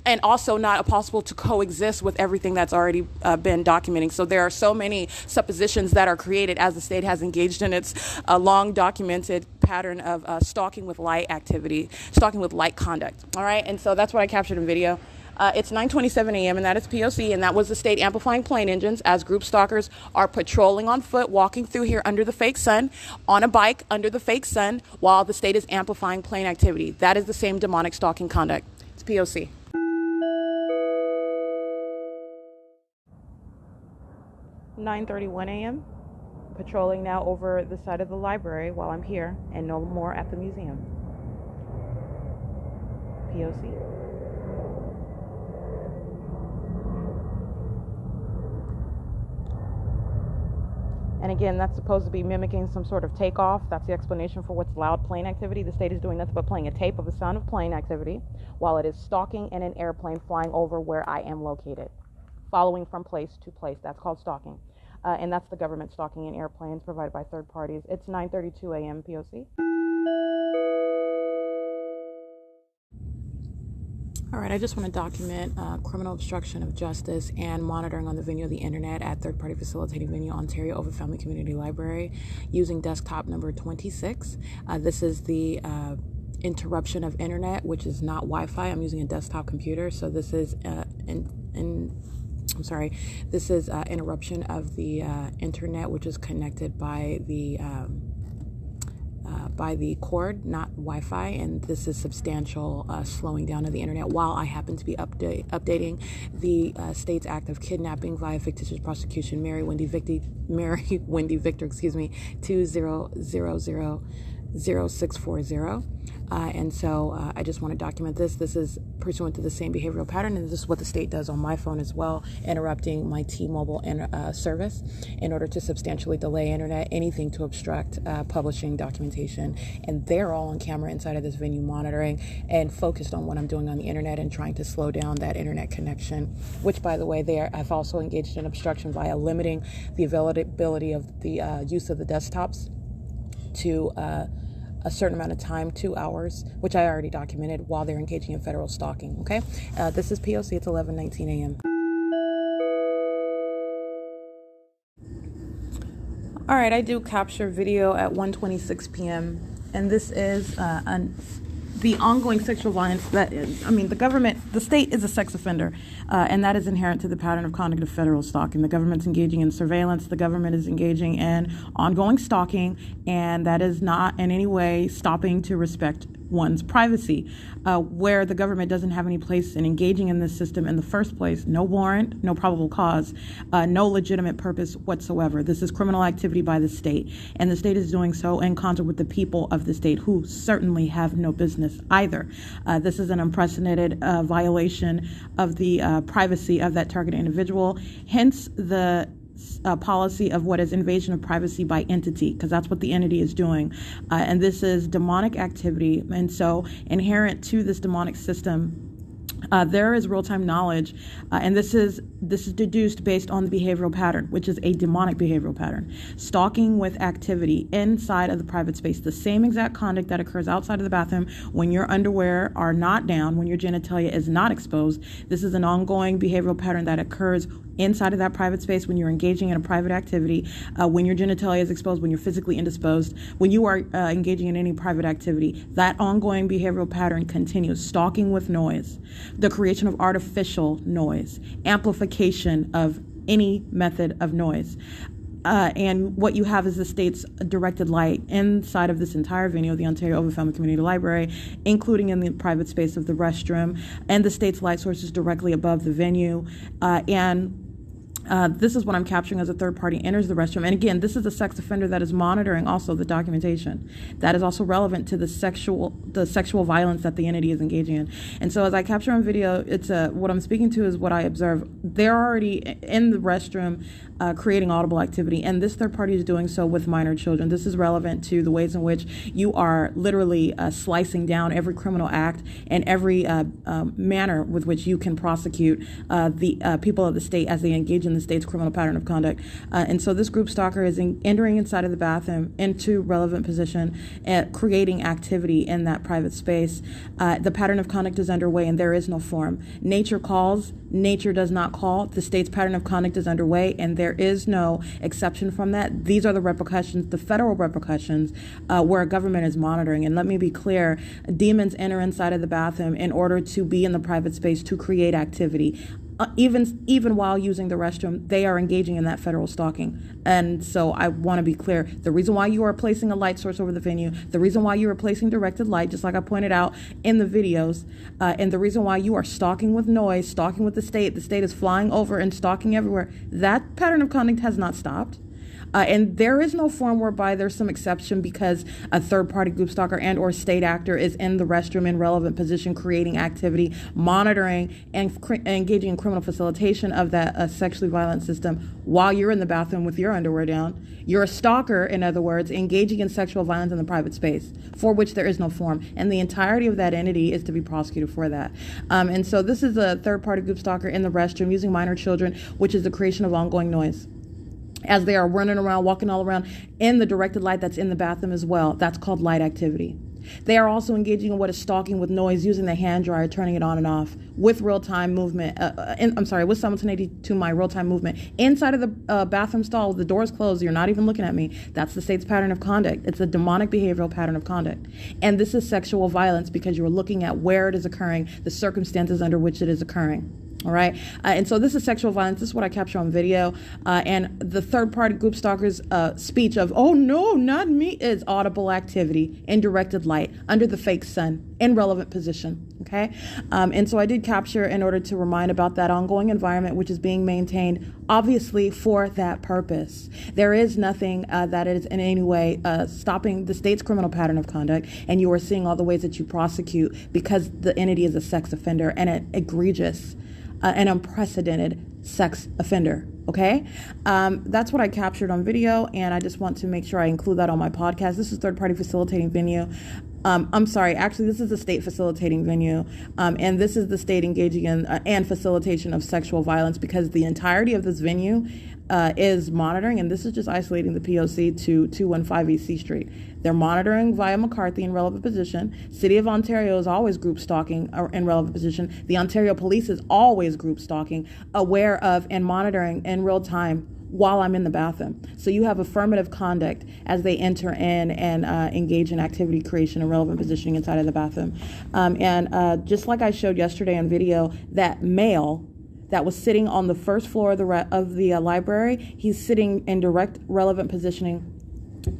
and also not possible to coexist with everything that's already been documenting. So there are so many suppositions that are created as the state has engaged in its long documented pattern of stalking with light activity, stalking with light conduct, all right? And so that's what I captured in video. It's 9:27 a.m. and that is P.O.C. and that was the state amplifying plane engines as group stalkers are patrolling on foot, walking through here under the fake sun, on a bike under the fake sun, while the state is amplifying plane activity. That is the same demonic stalking conduct. It's P.O.C. 9:31 a.m. Patrolling now over the side of the library while I'm here and no more at the museum. P.O.C. And again, that's supposed to be mimicking some sort of takeoff. That's the explanation for what's loud plane activity. The state is doing nothing but playing a tape of the sound of plane activity while it is stalking in an airplane flying over where I am located, following from place to place. That's called stalking. And that's the government stalking in airplanes provided by third parties. It's 9:32 a.m. P.O.C. All right, I just want to document criminal obstruction of justice and monitoring on the venue of the internet at third-party facilitating venue Ontario Over Family Community Library using desktop number 26. This is the interruption of internet, which is not Wi-Fi. I'm using a desktop computer, so this is this is interruption of the internet, which is connected by the cord, not Wi-Fi, and this is substantial slowing down of the internet while I happen to be updating the state's act of kidnapping via fictitious prosecution, Mary Wendy Victor, 20000640. And so I just want to document this. This is pursuant to the same behavioral pattern, and this is what the state does on my phone as well, interrupting my T-Mobile service in order to substantially delay internet, anything to obstruct publishing documentation. And they're all on camera inside of this venue monitoring and focused on what I'm doing on the internet and trying to slow down that internet connection, which, by the way, I've also engaged in obstruction via limiting the availability of the use of the desktops to a certain amount of time, 2 hours, which I already documented while they're engaging in federal stalking, okay? This is P.O.C. It's 11:19 a.m. All right, I do capture video at 1:26 p.m., and this is the ongoing sexual violence the state is a sex offender, and that is inherent to the pattern of conduct of federal stalking. The government's engaging in surveillance. The government is engaging in ongoing stalking, and that is not in any way stopping to respect one's privacy, where the government doesn't have any place in engaging in this system in the first place. No warrant, no probable cause, no legitimate purpose whatsoever. This is criminal activity by the state, and the state is doing so in concert with the people of the state, who certainly have no business either. This is an unprecedented violation of the privacy of that targeted individual, hence the policy of what is invasion of privacy by entity, because that's what the entity is doing. And this is demonic activity. And so inherent to this demonic system, there is real-time knowledge, and this is deduced based on the behavioral pattern, which is a demonic behavioral pattern. Stalking with activity inside of the private space, the same exact conduct that occurs outside of the bathroom when your underwear are not down, when your genitalia is not exposed. This is an ongoing behavioral pattern that occurs inside of that private space when you're engaging in a private activity, when your genitalia is exposed, when you're physically indisposed, when you are engaging in any private activity. That ongoing behavioral pattern continues. Stalking with noise, the creation of artificial noise, amplification of any method of noise. And what you have is the state's directed light inside of this entire venue of the Ontario Over Family Community Library, including in the private space of the restroom, and the state's light source is directly above the venue. This is what I'm capturing as a third party enters the restroom. And again, this is a sex offender that is monitoring also the documentation. That is also relevant to the sexual violence that the entity is engaging in. And so as I capture on video, what I'm speaking to is what I observe. They're already in the restroom creating audible activity, and this third party is doing so with minor children. This is relevant to the ways in which you are literally slicing down every criminal act and every manner with which you can prosecute the people of the state as they engage in the state's criminal pattern of conduct. And so this group stalker is entering inside of the bathroom into relevant position and creating activity in that private space. The pattern of conduct is underway, and there is no form. Nature calls, nature does not call. The state's pattern of conduct is underway, and there is no exception from that. These are the repercussions, the federal repercussions, where a government is monitoring. And let me be clear, demons enter inside of the bathroom in order to be in the private space to create activity. Even while using the restroom, they are engaging in that federal stalking. And so I want to be clear, the reason why you are placing a light source over the venue, the reason why you are placing directed light, just like I pointed out in the videos, and the reason why you are stalking with noise, stalking with the state is flying over and stalking everywhere, that pattern of conduct has not stopped. And there is no form whereby there's some exception because a third-party group stalker and or state actor is in the restroom in relevant position, creating activity, monitoring, and engaging in criminal facilitation of that sexually violent system while you're in the bathroom with your underwear down. You're a stalker, in other words, engaging in sexual violence in the private space, for which there is no form. And the entirety of that entity is to be prosecuted for that. And so this is a third-party group stalker in the restroom using minor children, which is the creation of ongoing noise, as they are running around, walking all around in the directed light that's in the bathroom as well. That's called light activity. They are also engaging in what is stalking with noise, using the hand dryer, turning it on and off with real-time movement. With simultaneity to my real-time movement inside of the bathroom stall with the doors closed. You're not even looking at me. That's the state's pattern of conduct. It's a demonic behavioral pattern of conduct. And this is sexual violence because you're looking at where it is occurring, the circumstances under which it is occurring. All right. And so this is sexual violence. This is what I capture on video. And the third-party group stalker's speech of, "Oh, no, not me," is audible activity in directed light under the fake sun in relevant position. Okay. And so I did capture in order to remind about that ongoing environment, which is being maintained, obviously, for that purpose. There is nothing that is in any way stopping the state's criminal pattern of conduct. And you are seeing all the ways that you prosecute because the entity is a sex offender and an egregious an unprecedented sex offender. Okay, that's what I captured on video, and I just want to make sure I include that on my podcast. This is third-party facilitating venue. I'm sorry, actually, this is a state facilitating venue, and this is the state engaging in and facilitation of sexual violence, because the entirety of this venue is monitoring, and this is just isolating the P.O.C. to 215 East C Street. They're monitoring via McCarthy in relevant position. City of Ontario is always group stalking in relevant position. The Ontario Police is always group stalking, aware of and monitoring in real time while I'm in the bathroom. So you have affirmative conduct as they enter in and engage in activity creation and relevant positioning inside of the bathroom. And just like I showed yesterday on video, that male that was sitting on the first floor of the library, he's sitting in direct relevant positioning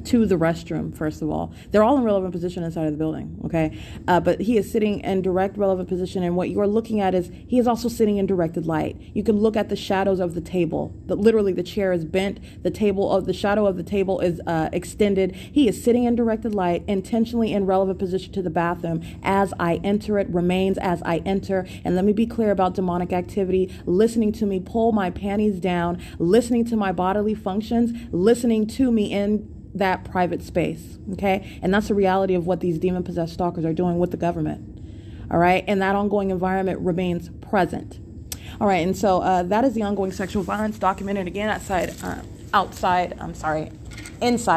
to the restroom. First of all, they're all in relevant position inside of the building, okay? But he is sitting in direct relevant position, and what you are looking at is he is also sitting in directed light. You can look at the shadows of the table. Literally, the chair is bent. The shadow of the table is extended. He is sitting in directed light, intentionally in relevant position to the bathroom. As I enter, it remains as I enter. And let me be clear about demonic activity. Listening to me pull my panties down, listening to my bodily functions, listening to me in that private space, okay? And that's the reality of what these demon-possessed stalkers are doing with the government, all right? And that ongoing environment remains present, all right? And so that is the ongoing sexual violence documented again inside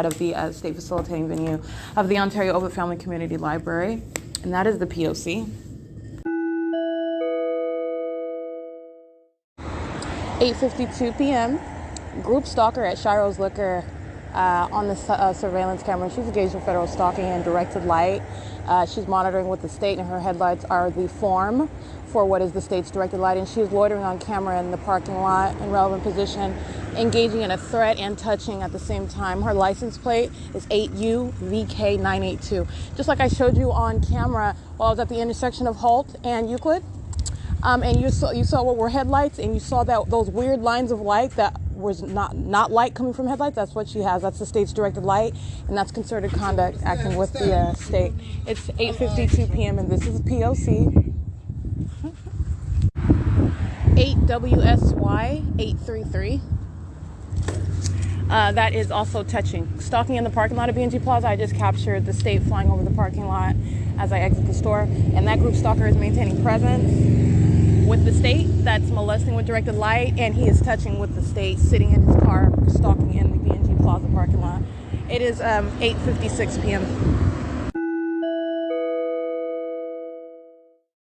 of the state facilitating venue of the Ontario Ovitt Family Community Library, and that is the P.O.C. 8:52 p.m. Group stalker at Shiro's Liquor on the surveillance camera. She's engaged in federal stalking and directed light. She's monitoring with the state, and her headlights are the form for what is the state's directed light. And she is loitering on camera in the parking lot in relevant position, engaging in a threat and touching at the same time. Her license plate is 8UVK982. Just like I showed you on camera while I was at the intersection of Holt and Euclid. And you saw what were headlights, and you saw that those weird lines of light that was not light coming from headlights. That's what she has. That's the state's directed light, and that's concerted conduct acting with the state. It's 8:52 p.m. and this is P.O.C. 8WSY 833. That is also touching. Stalking in the parking lot of B&G Plaza. I just captured the state flying over the parking lot as I exit the store, and that group stalker is maintaining presence with the state. That's molesting with directed light, and he is touching with the state, sitting in his car, stalking in the B&G Plaza parking lot. It is 8:56 p.m.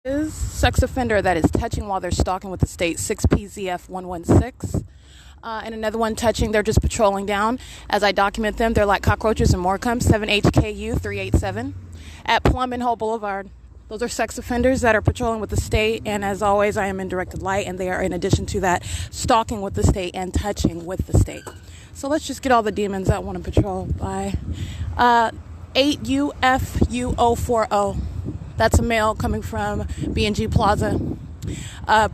Is sex offender that is touching while they're stalking with the state, 6PZF116. And another one touching, they're just patrolling down. As I document them, they're like cockroaches and more comes, 7HKU387 at Plum and Hole Boulevard. Those are sex offenders that are patrolling with the state, and as always, I am in directed light, and they are, in addition to that, stalking with the state and touching with the state. So let's just get all the demons that want to patrol by 8UFU040. That's a male coming from B&G Plaza.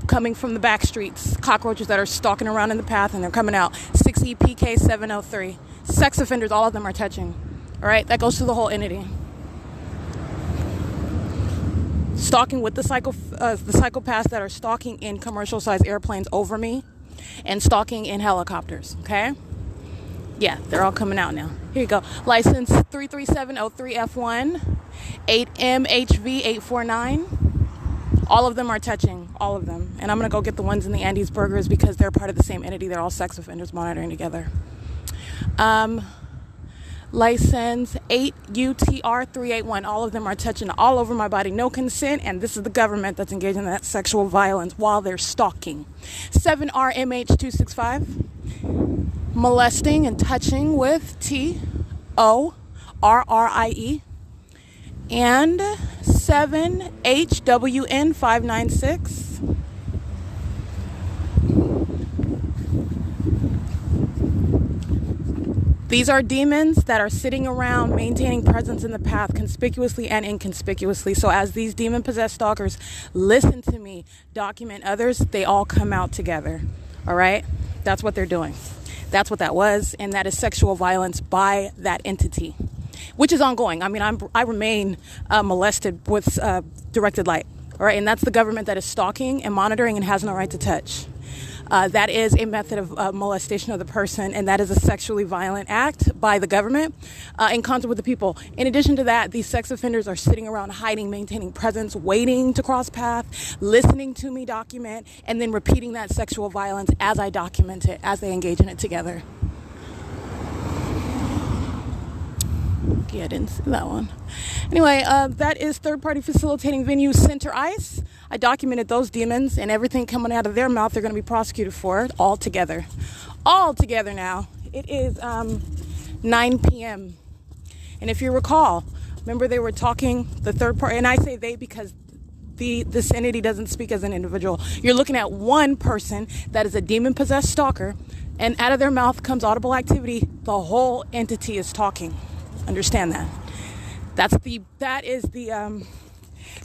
coming from the back streets, cockroaches that are stalking around in the path, and they're coming out. 6EPK 703. Sex offenders, all of them are touching. All right, that goes to the whole entity. Stalking with the psychopaths that are stalking in commercial-sized airplanes over me, and stalking in helicopters. Okay. Yeah, they're all coming out now. Here you go. License 33703F1, 8MHV849. All of them are touching. All of them. And I'm going to go get the ones in the Andes Burgers because they're part of the same entity. They're all sex offenders monitoring together. License 8UTR381. All of them are touching all over my body. No consent. And this is the government that's engaging in that sexual violence while they're stalking. 7RMH265. Molesting and touching with TORRIE, and 7HWN596. These are demons that are sitting around maintaining presence in the path conspicuously and inconspicuously. So as these demon-possessed stalkers listen to me document others, they all come out together. All right? That's what they're doing. That's what that was, and that is sexual violence by that entity, which is ongoing. I mean, I remain molested with directed light, all right? And that's the government that is stalking and monitoring and has no right to touch. That is a method of molestation of the person, and that is a sexually violent act by the government in concert with the people. In addition to that, these sex offenders are sitting around hiding, maintaining presence, waiting to cross path, listening to me document, and then repeating that sexual violence as I document it, as they engage in it together. Okay, I didn't see that one. Anyway, that is third-party facilitating venue S.I.I.S. I documented those demons, and everything coming out of their mouth they're going to be prosecuted for all together. All together now. It is 9 p.m. And if you recall, remember they were talking, the third party, and I say they because this entity doesn't speak as an individual. You're looking at one person that is a demon-possessed stalker, and out of their mouth comes audible activity. The whole entity is talking. Understand that. That is the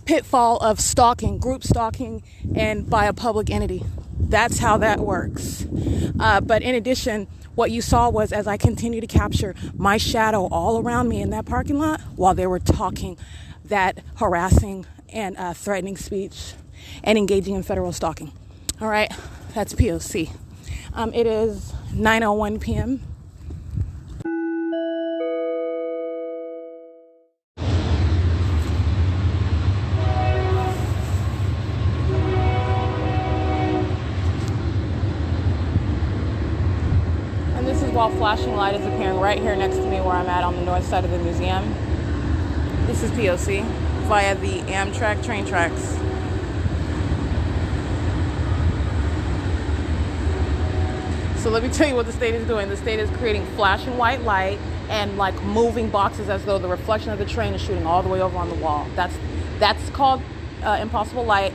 pitfall of stalking, group stalking, and by a public entity. That's how that works. But in addition, what you saw was as I continue to capture my shadow all around me in that parking lot while they were talking that harassing and threatening speech and engaging in federal stalking. All right, that's P.O.C. It is 9:01 p.m. While flashing light is appearing right here next to me where I'm at on the north side of the museum. This is P.O.C. via the Amtrak train tracks. So let me tell you what the state is doing. The state is creating flashing white light and like moving boxes as though the reflection of the train is shooting all the way over on the wall. That's called impossible light.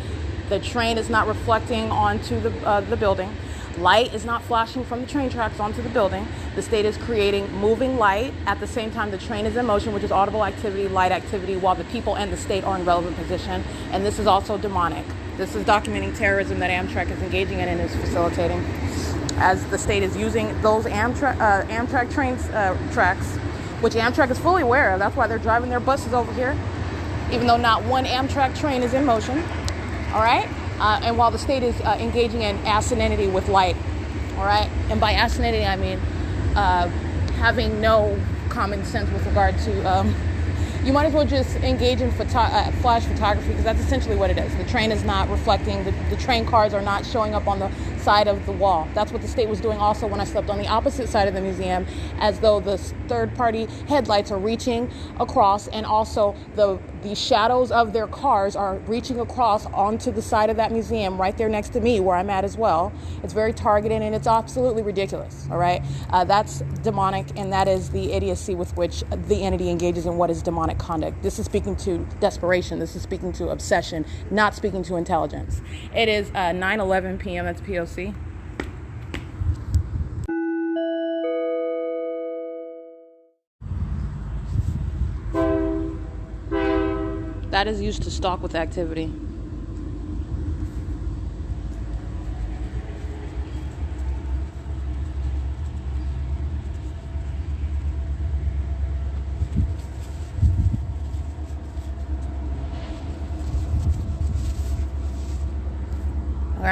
The train is not reflecting onto the building. Light is not flashing from the train tracks onto the building. The state is creating moving light at the same time the train is in motion, which is audible activity, light activity, while the people and the state are in relevant position. And this is also demonic. This is documenting terrorism that Amtrak is engaging in and is facilitating, as the state is using those Amtrak trains tracks, which Amtrak is fully aware of. That's why they're driving their buses over here, even though not one Amtrak train is in motion. All right? And while the state is engaging in asininity with light, all right? And by asininity, I mean having no common sense with regard to, you might as well just engage in flash photography, because that's essentially what it is. The train is not reflecting, the train cars are not showing up on the side of the wall. That's what the state was doing also when I slept on the opposite side of the museum, as though the third-party headlights are reaching across, and also the shadows of their cars are reaching across onto the side of that museum right there next to me where I'm at as well. It's very targeted and it's absolutely ridiculous, all right? That's demonic, and that is the idiocy with which the entity engages in what is demonic conduct. This is speaking to desperation. This is speaking to obsession, not speaking to intelligence. It is 9:11 p.m. That's P.O.C. That is used to stalk with activity.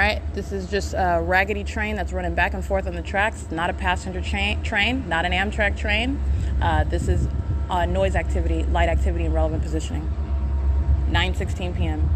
right, this is just a raggedy train that's running back and forth on the tracks. Not a passenger train, not an Amtrak train. This is noise activity, light activity, and relevant positioning. 9:16 p.m.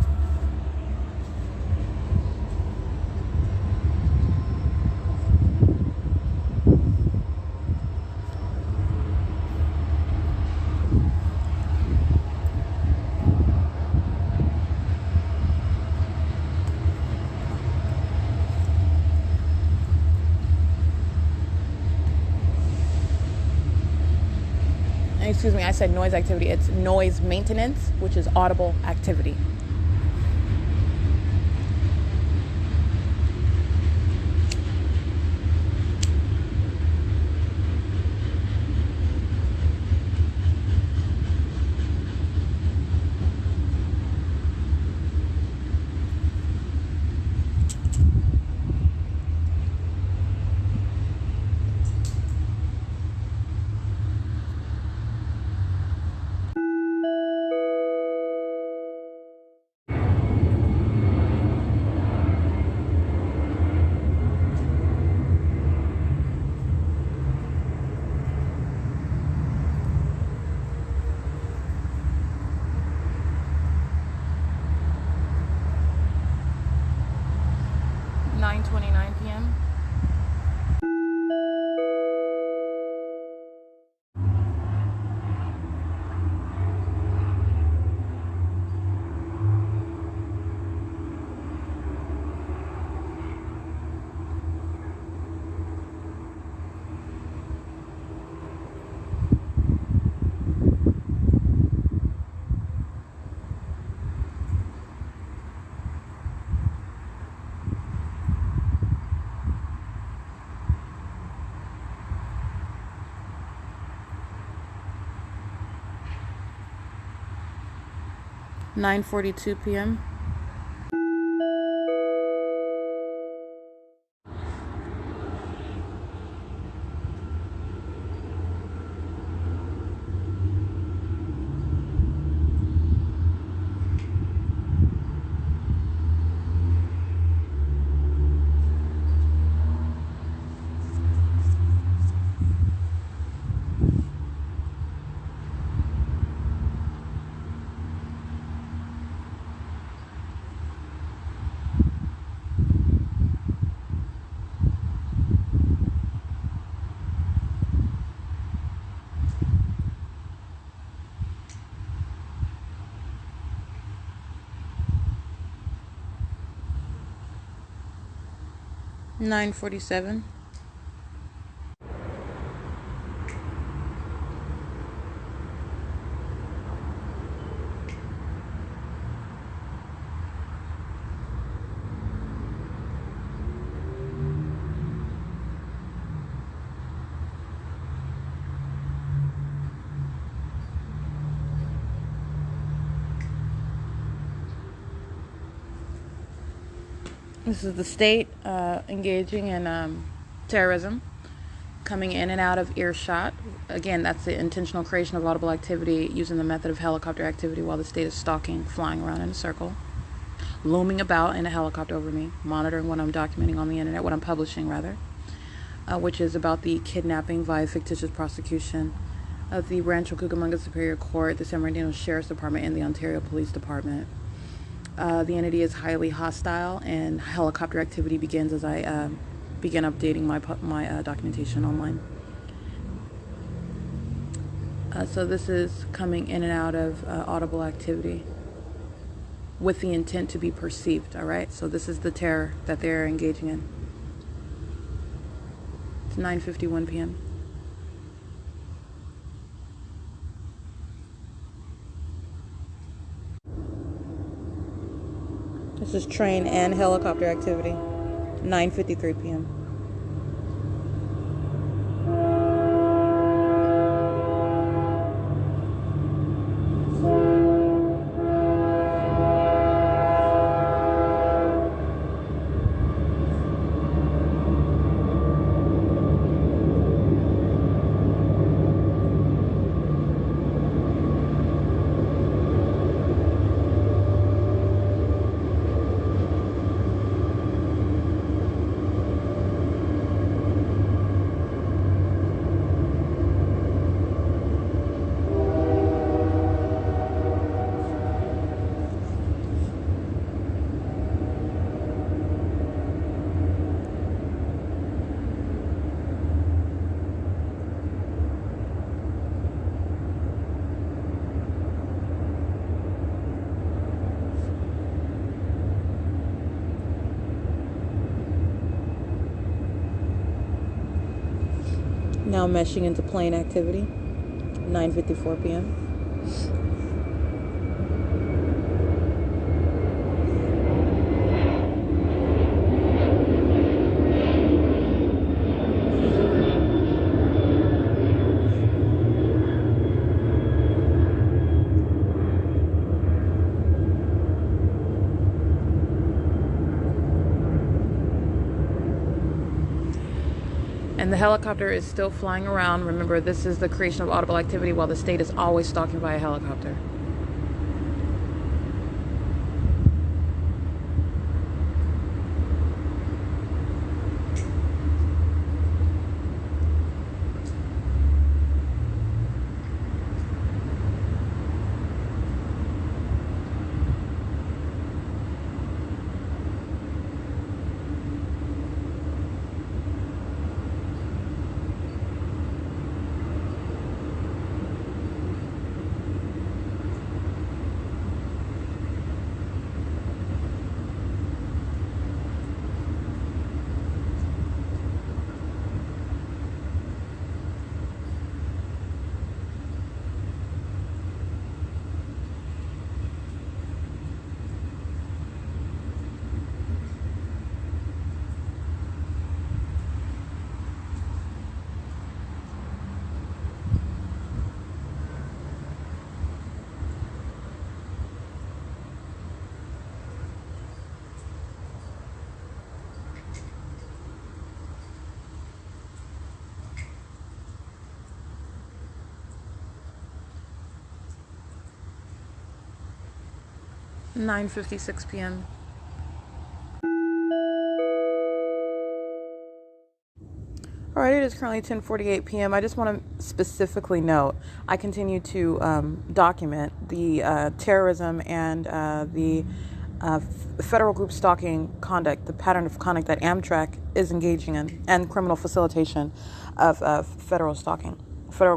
Excuse me, I said noise activity. It's noise maintenance, which is audible activity. p.m. (9:42 p.m.) (9:47). This is the state engaging in terrorism, coming in and out of earshot. Again, that's the intentional creation of audible activity using the method of helicopter activity while the state is stalking, flying around in a circle, looming about in a helicopter over me, monitoring what I'm documenting on the internet, what I'm publishing rather, which is about the kidnapping via fictitious prosecution of the Rancho Cucamonga Superior Court, the San Bernardino Sheriff's Department, and the Ontario Police Department. The entity is highly hostile, and helicopter activity begins as I begin updating my documentation online. So this is coming in and out of audible activity with the intent to be perceived, all right? So this is the terror that they're engaging in. It's 9:51 p.m. This is train and helicopter activity. 9:53 p.m. Now meshing into plane activity, 9:54 p.m. And the helicopter is still flying around. Remember, this is the creation of audible activity while the state is always stalking by a helicopter. (9:56 p.m.) All right, it is currently 10:48 p.m. I just want to specifically note, I continue to document the terrorism and the federal group stalking conduct, the pattern of conduct that Amtrak is engaging in, and criminal facilitation of federal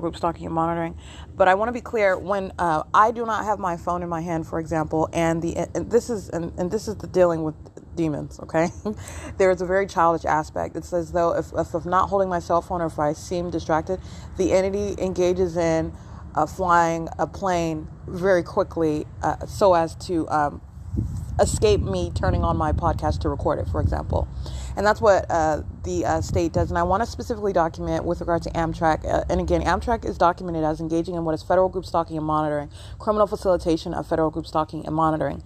group stalking and monitoring. But I want to be clear, when I do not have my phone in my hand, for example, and this is the dealing with demons, okay? There's a very childish aspect. It's as though if I'm not holding my cell phone, or if I seem distracted, the entity engages in flying a plane very quickly so as to escape me turning on my podcast to record it, for example. And that's what the state does. And I want to specifically document with regard to Amtrak. And again, Amtrak is documented as engaging in what is federal group stalking and monitoring, criminal facilitation of federal group stalking and monitoring.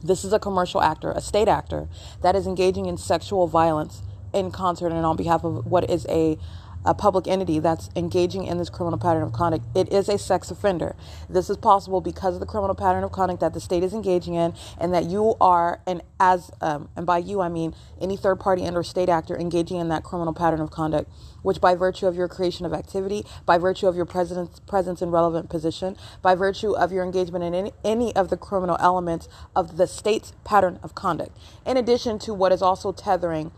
This is a commercial actor, a state actor, that is engaging in sexual violence in concert and on behalf of what is a public entity that's engaging in this criminal pattern of conduct. It is a sex offender. This is possible because of the criminal pattern of conduct that the state is engaging in, and that you are, and by you I mean any third party and or state actor engaging in that criminal pattern of conduct, which by virtue of your creation of activity, by virtue of your presence in relevant position, by virtue of your engagement in any of the criminal elements of the state's pattern of conduct, in addition to what is also tethering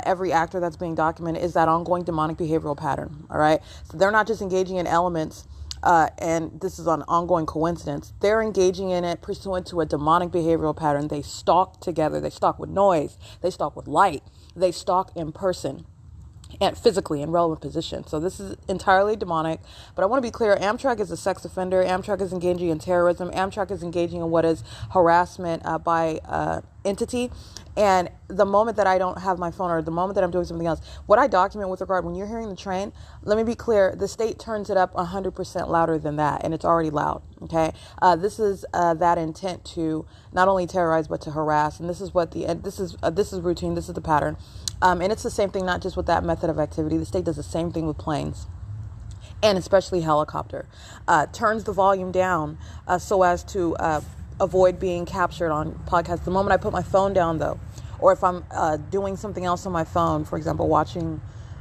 every actor that's being documented, is that ongoing demonic behavioral pattern. All right. So they're not just engaging in elements, and this is an ongoing coincidence. They're engaging in it pursuant to a demonic behavioral pattern. They stalk together. They stalk with noise. They stalk with light. They stalk in person and physically in relevant position. So this is entirely demonic. But I want to be clear, Amtrak is a sex offender. Amtrak is engaging in terrorism. Amtrak is engaging in what is harassment by entity. And the moment that I don't have my phone, or the moment that I'm doing something else, what I document with regard, when you're hearing the train, let me be clear, the state turns it up 100% louder than that, and it's already loud. Okay, this is that intent to not only terrorize but to harass, and this is what this is routine. This is the pattern, and it's the same thing, not just with that method of activity. The state does the same thing with planes, and especially helicopter. Turns the volume down so as to avoid being captured on podcasts. The moment I put my phone down, though, or if I'm doing something else on my phone, for example, watching,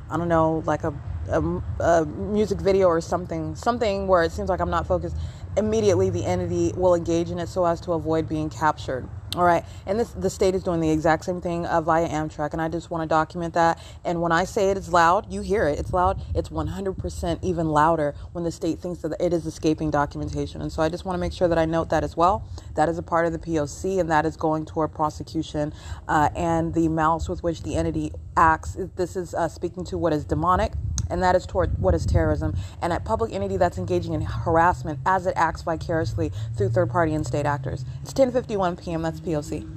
I don't know, like a music video or something where it seems like I'm not focused, immediately the entity will engage in it so as to avoid being captured. All right. And the state is doing the exact same thing via Amtrak. And I just want to document that. And when I say it is loud, you hear it. It's loud. It's 100% even louder when the state thinks that it is escaping documentation. And so I just want to make sure that I note that as well. That is a part of the P.O.C. and that is going toward prosecution and the malice with which the entity acts. This is speaking to what is demonic and that is toward what is terrorism, and a public entity that's engaging in harassment as it acts vicariously through third party and state actors. It's 10:51 p.m. That's POC.